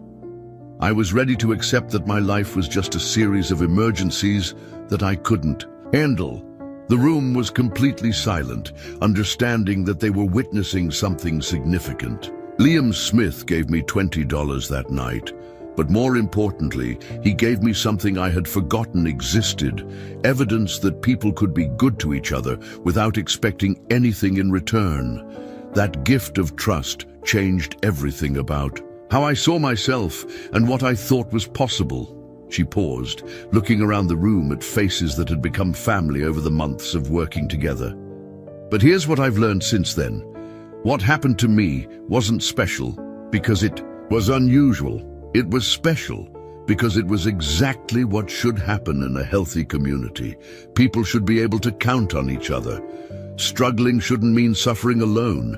A: I was ready to accept that my life was just a series of emergencies that I couldn't handle." The room was completely silent, understanding that they were witnessing something significant. Liam Smith gave me $20 that night, but more importantly, he gave me something I had forgotten existed, evidence that people could be good to each other without expecting anything in return. That gift of trust changed everything about how I saw myself and what I thought was possible. She paused, looking around the room at faces that had become family over the months of working together. But here's what I've learned since then. What happened to me wasn't special because it was unusual. It was special because it was exactly what should happen in a healthy community. People should be able to count on each other. Struggling shouldn't mean suffering alone.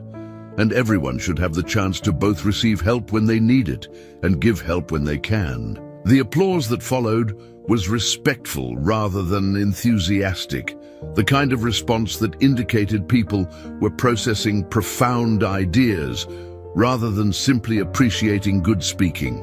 A: And everyone should have the chance to both receive help when they need it and give help when they can. The applause that followed was respectful rather than enthusiastic, the kind of response that indicated people were processing profound ideas rather than simply appreciating good speaking.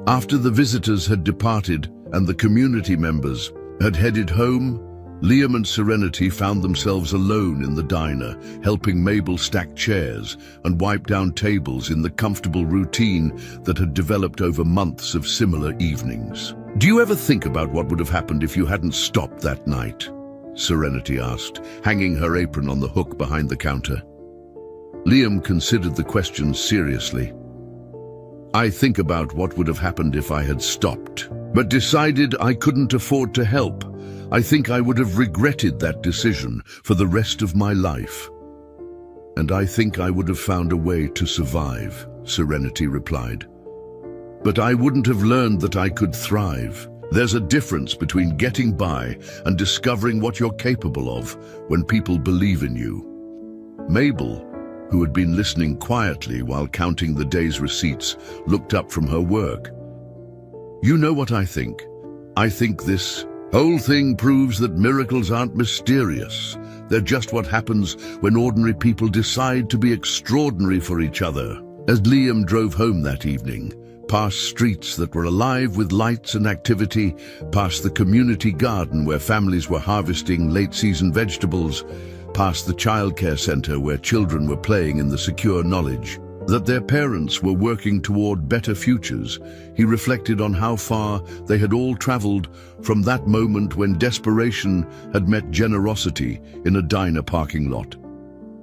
A: After the visitors had departed and the community members had headed home, Liam and Serenity found themselves alone in the diner, helping Mabel stack chairs and wipe down tables in the comfortable routine that had developed over months of similar evenings. "Do you ever think about what would have happened if you hadn't stopped that night?" Serenity asked, hanging her apron on the hook behind the counter. Liam considered the question seriously. "I think about what would have happened if I had stopped, but decided I couldn't afford to help. I think I would have regretted that decision for the rest of my life. And I think I would have found a way to survive," Serenity replied. "But I wouldn't have learned that I could thrive. There's a difference between getting by and discovering what you're capable of when people believe in you." Mabel, who had been listening quietly while counting the day's receipts, looked up from her work. "You know what I think? I think this whole thing proves that miracles aren't mysterious. They're just what happens when ordinary people decide to be extraordinary for each other." As Liam drove home that evening, past streets that were alive with lights and activity, past the community garden where families were harvesting late-season vegetables, past the childcare center where children were playing in the secure knowledge that their parents were working toward better futures, he reflected on how far they had all traveled from that moment when desperation had met generosity in a diner parking lot.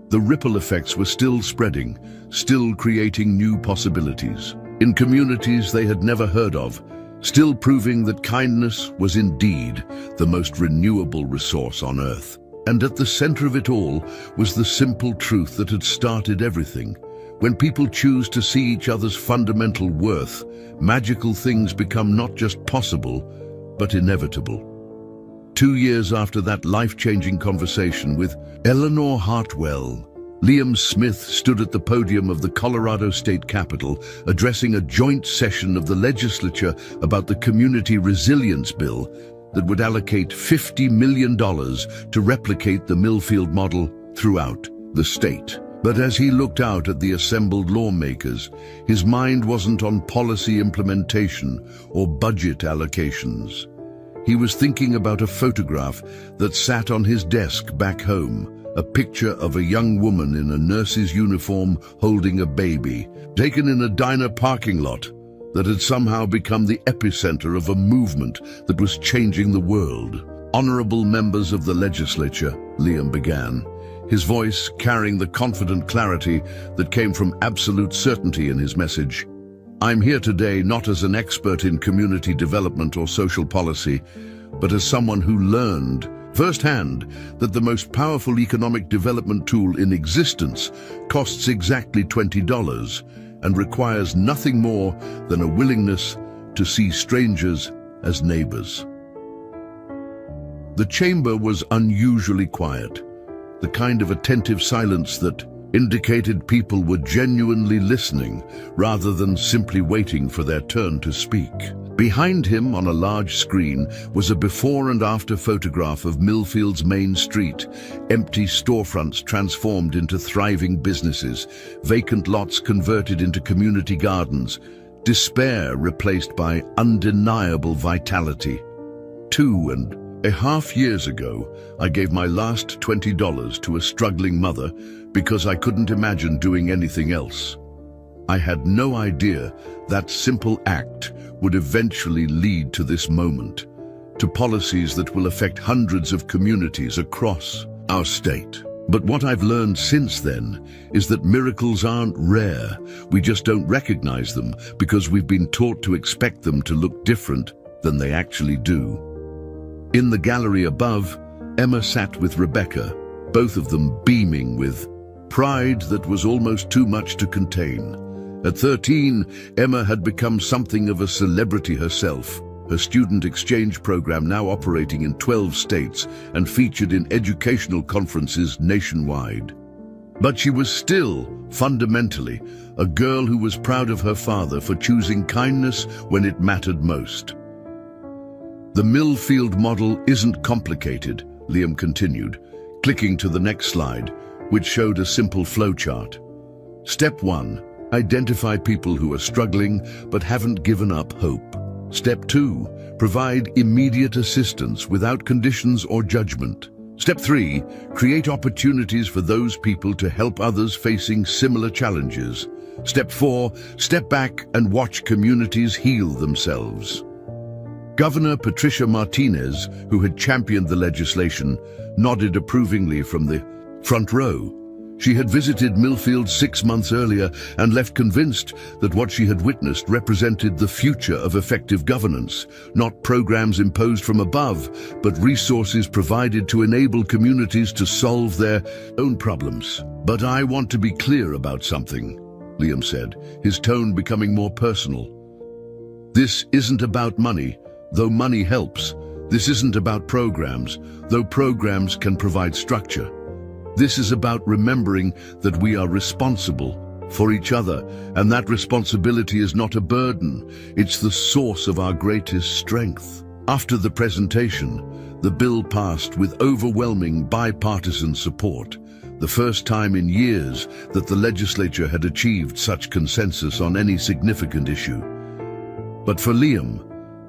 A: The ripple effects were still spreading, still creating new possibilities. In communities they had never heard of, still proving that kindness was indeed the most renewable resource on earth. And at the center of it all was the simple truth that had started everything. When people choose to see each other's fundamental worth, magical things become not just possible, but inevitable. 2 years after that life-changing conversation with Eleanor Hartwell, Liam Smith stood at the podium of the Colorado State Capitol, addressing a joint session of the legislature about the Community Resilience Bill that would allocate $50 million to replicate the Millfield model throughout the state. But as he looked out at the assembled lawmakers, his mind wasn't on policy implementation or budget allocations. He was thinking about a photograph that sat on his desk back home, a picture of a young woman in a nurse's uniform holding a baby, taken in a diner parking lot that had somehow become the epicenter of a movement that was changing the world. Honorable members of the legislature, Liam began, his voice carrying the confident clarity that came from absolute certainty in his message. I'm here today not as an expert in community development or social policy, but as someone who learned firsthand that the most powerful economic development tool in existence costs exactly $20 and requires nothing more than a willingness to see strangers as neighbors. The chamber was unusually quiet, the kind of attentive silence that indicated people were genuinely listening rather than simply waiting for their turn to speak. Behind him on a large screen was a before and after photograph of Millfield's main street, empty storefronts transformed into thriving businesses, vacant lots converted into community gardens, despair replaced by undeniable vitality. 2.5 years ago, I gave my last $20 to a struggling mother because I couldn't imagine doing anything else. I had no idea that simple act would eventually lead to this moment, to policies that will affect hundreds of communities across our state. But what I've learned since then is that miracles aren't rare. We just don't recognize them because we've been taught to expect them to look different than they actually do. In the gallery above, Emma sat with Rebecca, both of them beaming with pride that was almost too much to contain. At 13, Emma had become something of a celebrity herself, her student exchange program now operating in 12 states and featured in educational conferences nationwide. But she was still, fundamentally, a girl who was proud of her father for choosing kindness when it mattered most. The Millfield model isn't complicated, Liam continued, clicking to the next slide, which showed a simple flowchart. Step 1. Identify people who are struggling but haven't given up hope. Step 2. Provide immediate assistance without conditions or judgment. Step 3. Create opportunities for those people to help others facing similar challenges. Step 4. Step back and watch communities heal themselves. Governor Patricia Martinez, who had championed the legislation, nodded approvingly from the front row. She had visited Millfield 6 months earlier and left convinced that what she had witnessed represented the future of effective governance, not programs imposed from above, but resources provided to enable communities to solve their own problems. But I want to be clear about something, Liam said, his tone becoming more personal. This isn't about money, though money helps. This isn't about programs, though programs can provide structure. This is about remembering that we are responsible for each other, and that responsibility is not a burden, it's the source of our greatest strength. After the presentation, the bill passed with overwhelming bipartisan support, the first time in years that the legislature had achieved such consensus on any significant issue. But for Liam,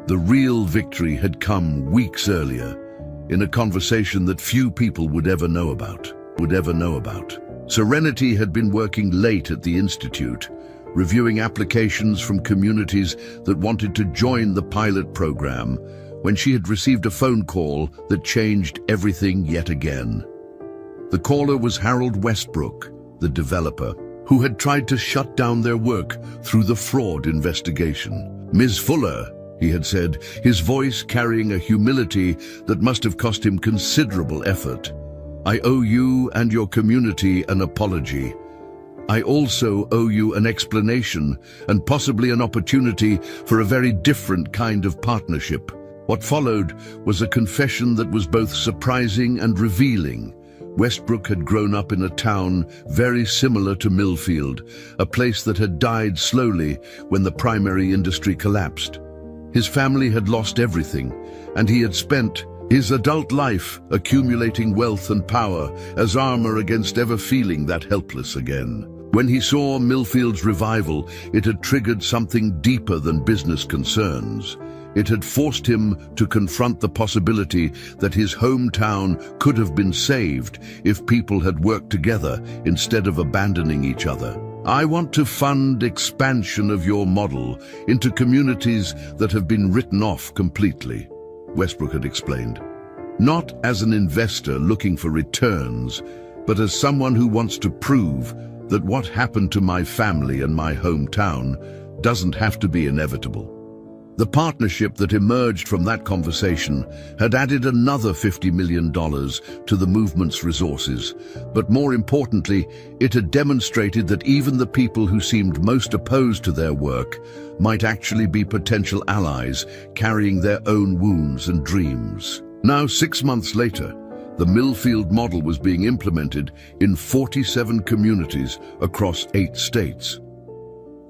A: the real victory had come weeks earlier, in a conversation that few people would ever know about. Serenity had been working late at the Institute, reviewing applications from communities that wanted to join the pilot program, when she had received a phone call that changed everything yet again. The caller was Harold Westbrook, the developer, who had tried to shut down their work through the fraud investigation. "Ms. Fuller," he had said, his voice carrying a humility that must have cost him considerable effort, "I owe you and your community an apology. I also owe you an explanation and possibly an opportunity for a very different kind of partnership." What followed was a confession that was both surprising and revealing. Westbrook had grown up in a town very similar to Millfield, a place that had died slowly when the primary industry collapsed. His family had lost everything, and he had spent his adult life accumulating wealth and power as armor against ever feeling that helpless again. When he saw Millfield's revival, it had triggered something deeper than business concerns. It had forced him to confront the possibility that his hometown could have been saved if people had worked together instead of abandoning each other. "I want to fund expansion of your model into communities that have been written off completely," Westbrook had explained. "Not as an investor looking for returns, but as someone who wants to prove that what happened to my family and my hometown doesn't have to be inevitable." The partnership that emerged from that conversation had added another $50 million to the movement's resources, but more importantly, it had demonstrated that even the people who seemed most opposed to their work might actually be potential allies carrying their own wounds and dreams. Now, 6 months later, the Millfield model was being implemented in 47 communities across 8 states.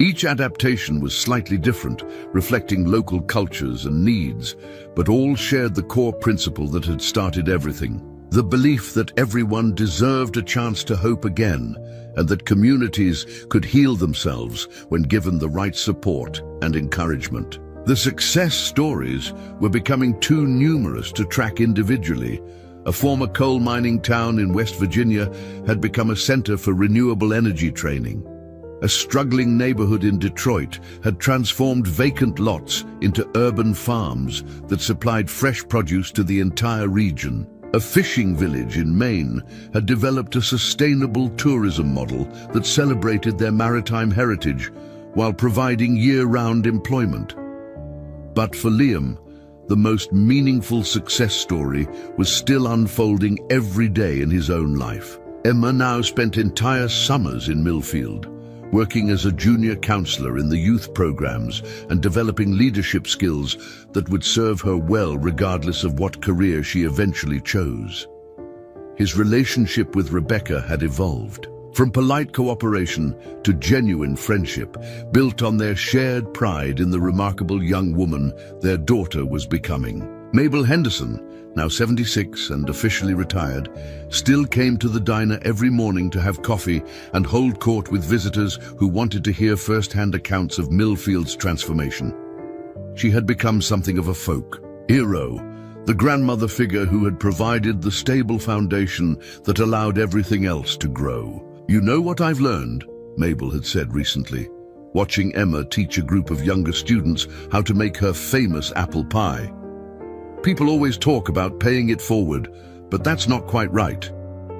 A: Each adaptation was slightly different, reflecting local cultures and needs, but all shared the core principle that had started everything: the belief that everyone deserved a chance to hope again, and that communities could heal themselves when given the right support and encouragement. The success stories were becoming too numerous to track individually. A former coal mining town in West Virginia had become a center for renewable energy training. A struggling neighborhood in Detroit had transformed vacant lots into urban farms that supplied fresh produce to the entire region. A fishing village in Maine had developed a sustainable tourism model that celebrated their maritime heritage while providing year-round employment. But for Liam, the most meaningful success story was still unfolding every day in his own life. Emma now spent entire summers in Millfield, working as a junior counselor in the youth programs and developing leadership skills that would serve her well regardless of what career she eventually chose. His relationship with Rebecca had evolved, from polite cooperation to genuine friendship, built on their shared pride in the remarkable young woman their daughter was becoming. Mabel Henderson, now 76 and officially retired, still came to the diner every morning to have coffee and hold court with visitors who wanted to hear first-hand accounts of Millfield's transformation. She had become something of a folk hero, the grandmother figure who had provided the stable foundation that allowed everything else to grow. "You know what I've learned," Mabel had said recently, watching Emma teach a group of younger students how to make her famous apple pie. "People always talk about paying it forward, but that's not quite right.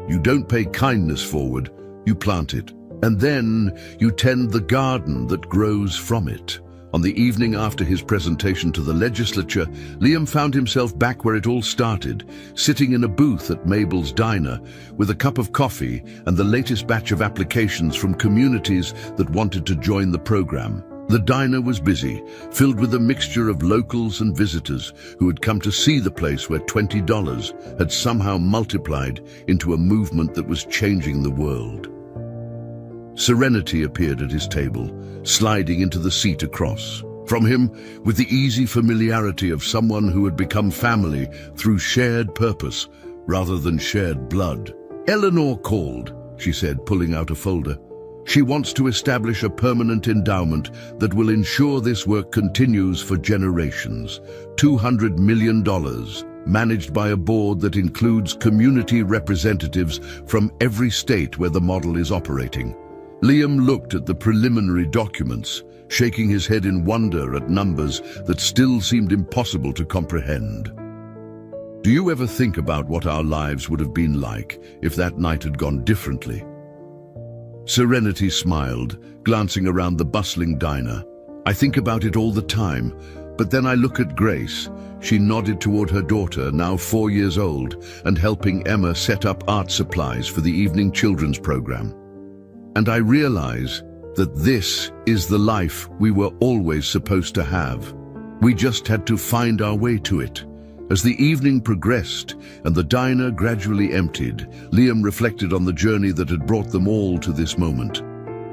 A: You don't pay kindness forward, you plant it. And then you tend the garden that grows from it." On the evening after his presentation to the legislature, Liam found himself back where it all started, sitting in a booth at Mabel's diner with a cup of coffee and the latest batch of applications from communities that wanted to join the program. The diner was busy, filled with a mixture of locals and visitors who had come to see the place where $20 had somehow multiplied into a movement that was changing the world. Serenity appeared at his table, sliding into the seat across from him with the easy familiarity of someone who had become family through shared purpose rather than shared blood. "Eleanor called," she said, pulling out a folder. "She wants to establish a permanent endowment that will ensure this work continues for generations. $200 million. managed by a board that includes community representatives from every state where the model is operating. Liam looked at the preliminary documents, shaking his head in wonder at numbers that still seemed impossible to comprehend. Do you ever think about what our lives would have been like if that night had gone differently? Serenity smiled, glancing around the bustling diner. I think about it all the time, but then I look at Grace. She nodded toward her daughter, now 4 years old, and helping Emma set up art supplies for the evening children's program. And I realize that this is the life we were always supposed to have. We just had to find our way to it. As the evening progressed and the diner gradually emptied, Liam reflected on the journey that had brought them all to this moment.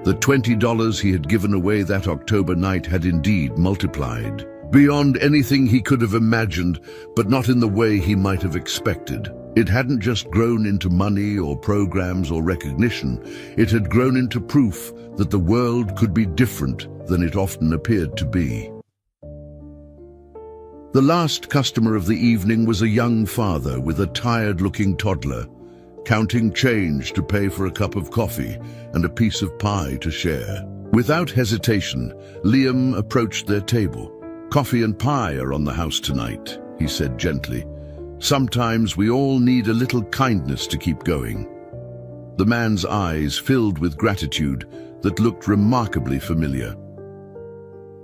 A: The $20 he had given away that October night had indeed multiplied, beyond anything he could have imagined, but not in the way he might have expected. It hadn't just grown into money or programs or recognition. It had grown into proof that the world could be different than it often appeared to be. The last customer of the evening was a young father with a tired-looking toddler, counting change to pay for a cup of coffee and a piece of pie to share. Without hesitation, Liam approached their table. "Coffee and pie are on the house tonight," he said gently. "Sometimes we all need a little kindness to keep going." The man's eyes filled with gratitude that looked remarkably familiar.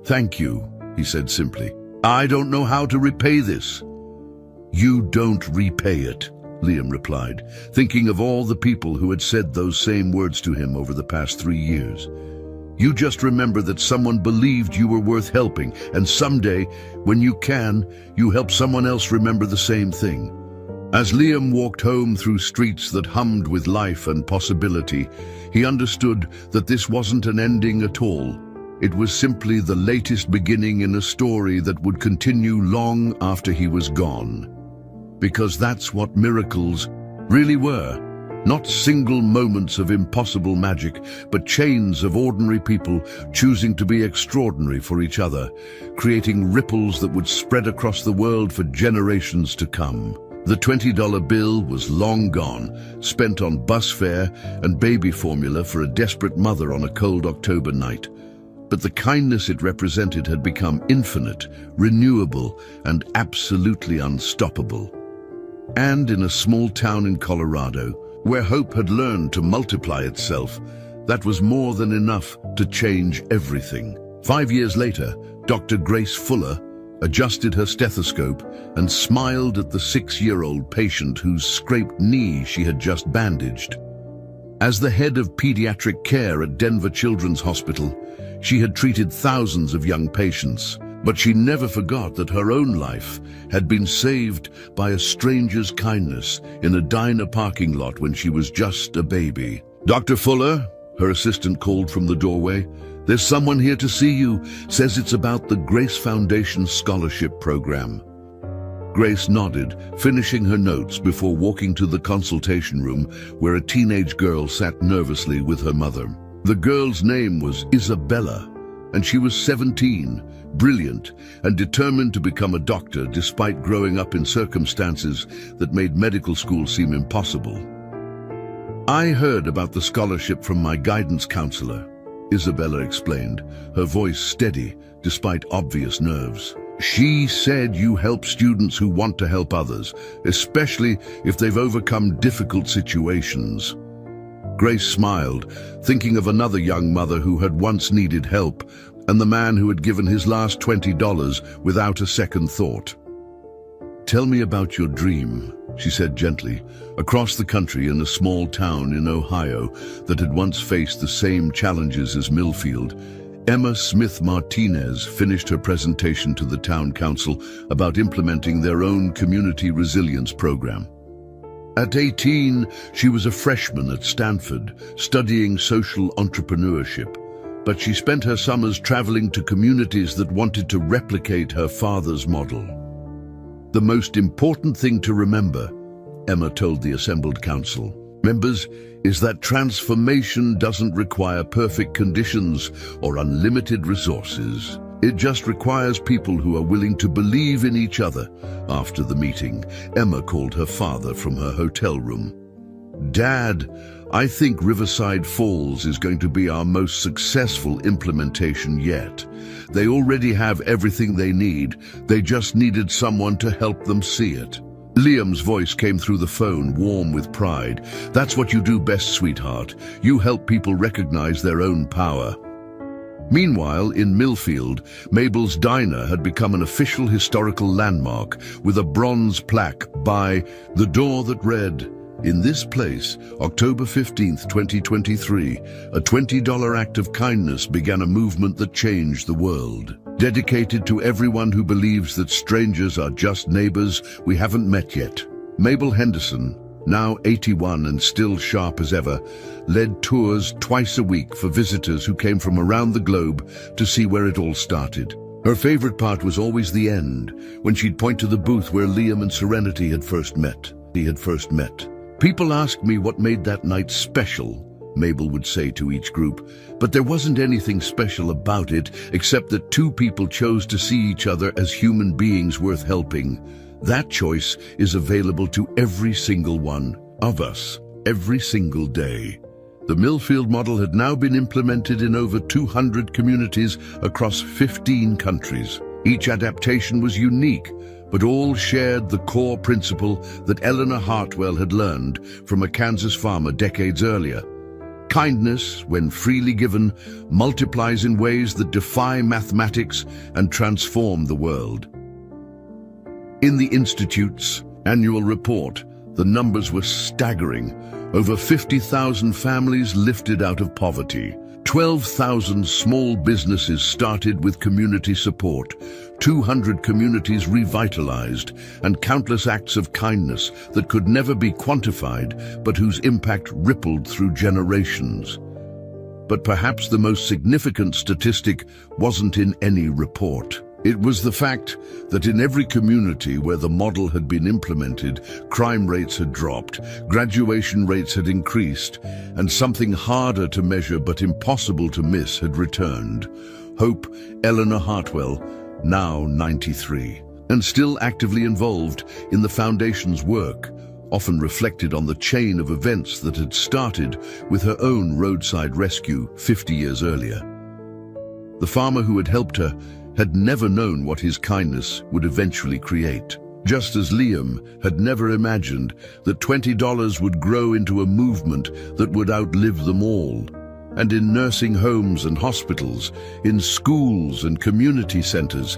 A: "Thank you," he said simply. "I don't know how to repay this." "You don't repay it," Liam replied, thinking of all the people who had said those same words to him over the past 3 years. "You just remember that someone believed you were worth helping, and someday, when you can, you help someone else remember the same thing." As Liam walked home through streets that hummed with life and possibility, he understood that this wasn't an ending at all. It was simply the latest beginning in a story that would continue long after he was gone. Because that's what miracles really were. Not single moments of impossible magic, but chains of ordinary people choosing to be extraordinary for each other, creating ripples that would spread across the world for generations to come. The $20 bill was long gone, spent on bus fare and baby formula for a desperate mother on a cold October night. But the kindness it represented had become infinite, renewable, and absolutely unstoppable. And in a small town in Colorado, where hope had learned to multiply itself, that was more than enough to change everything. 5 years later, Dr. Grace Fuller adjusted her stethoscope and smiled at the 6-year-old patient whose scraped knee she had just bandaged. As the head of pediatric care at Denver Children's Hospital, she had treated thousands of young patients, but she never forgot that her own life had been saved by a stranger's kindness in a diner parking lot when she was just a baby. "Dr. Fuller," her assistant called from the doorway, "there's someone here to see you. Says it's about the Grace Foundation Scholarship Program." Grace nodded, finishing her notes before walking to the consultation room where a teenage girl sat nervously with her mother. The girl's name was Isabella, and she was 17, brilliant, and determined to become a doctor despite growing up in circumstances that made medical school seem impossible. "I heard about the scholarship from my guidance counselor," Isabella explained, her voice steady despite obvious nerves. "She said you help students who want to help others, especially if they've overcome difficult situations." Grace smiled, thinking of another young mother who had once needed help, and the man who had given his last $20 without a second thought. "Tell me about your dream," she said gently. Across the country, in a small town in Ohio that had once faced the same challenges as Millfield, Emma Smith Martinez finished her presentation to the town council about implementing their own community resilience program. At 18, she was a freshman at Stanford, studying social entrepreneurship, but she spent her summers traveling to communities that wanted to replicate her father's model. "The most important thing to remember," Emma told the assembled council members, "is that transformation doesn't require perfect conditions or unlimited resources. It just requires people who are willing to believe in each other. After the meeting, Emma called her father from her hotel room. "Dad, I think Riverside Falls is going to be our most successful implementation yet. They already have everything they need. They just needed someone to help them see it." Liam's voice came through the phone, warm with pride. "That's what you do best, sweetheart. You help people recognize their own power." Meanwhile, in Millfield, Mabel's Diner had become an official historical landmark with a bronze plaque by the door that read, "In this place, October 15th, 2023, a $20 act of kindness began a movement that changed the world. Dedicated to everyone who believes that strangers are just neighbors we haven't met yet." Mabel Henderson, now 81 and still sharp as ever, led tours twice a week for visitors who came from around the globe to see where it all started. Her favorite part was always the end, when she'd point to the booth where Liam and Serenity had first met. "People ask me what made that night special," Mabel would say to each group, "but there wasn't anything special about it except that two people chose to see each other as human beings worth helping. That choice is available to every single one of us, every single day." The Millfield model had now been implemented in over 200 communities across 15 countries. Each adaptation was unique, but all shared the core principle that Eleanor Hartwell had learned from a Kansas farmer decades earlier. Kindness, when freely given, multiplies in ways that defy mathematics and transform the world. In the Institute's annual report, the numbers were staggering. Over 50,000 families lifted out of poverty. 12,000 small businesses started with community support. 200 communities revitalized, and countless acts of kindness that could never be quantified, but whose impact rippled through generations. But perhaps the most significant statistic wasn't in any report. It was the fact that in every community where the model had been implemented, crime rates had dropped, graduation rates had increased, and something harder to measure but impossible to miss had returned. Hope Eleanor Hartwell, now 93, and still actively involved in the Foundation's work, often reflected on the chain of events that had started with her own roadside rescue 50 years earlier. The farmer who had helped her had never known what his kindness would eventually create, just as Liam had never imagined that $20 would grow into a movement that would outlive them all. And in nursing homes and hospitals, in schools and community centers,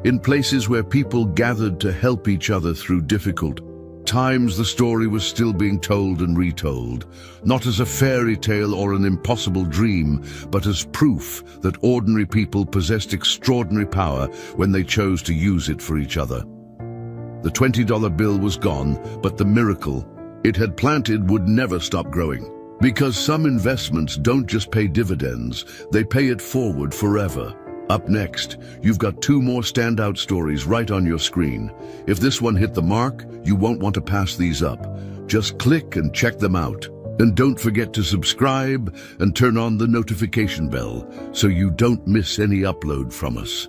A: in places where people gathered to help each other through difficult times, the story was still being told and retold, not as a fairy tale or an impossible dream, but as proof that ordinary people possessed extraordinary power when they chose to use it for each other. The $20 bill was gone, but the miracle it had planted would never stop growing. Because some investments don't just pay dividends, they pay it forward forever. Up next, you've got two more standout stories right on your screen. If this one hit the mark, you won't want to pass these up. Just click and check them out. And don't forget to subscribe and turn on the notification bell so you don't miss any upload from us.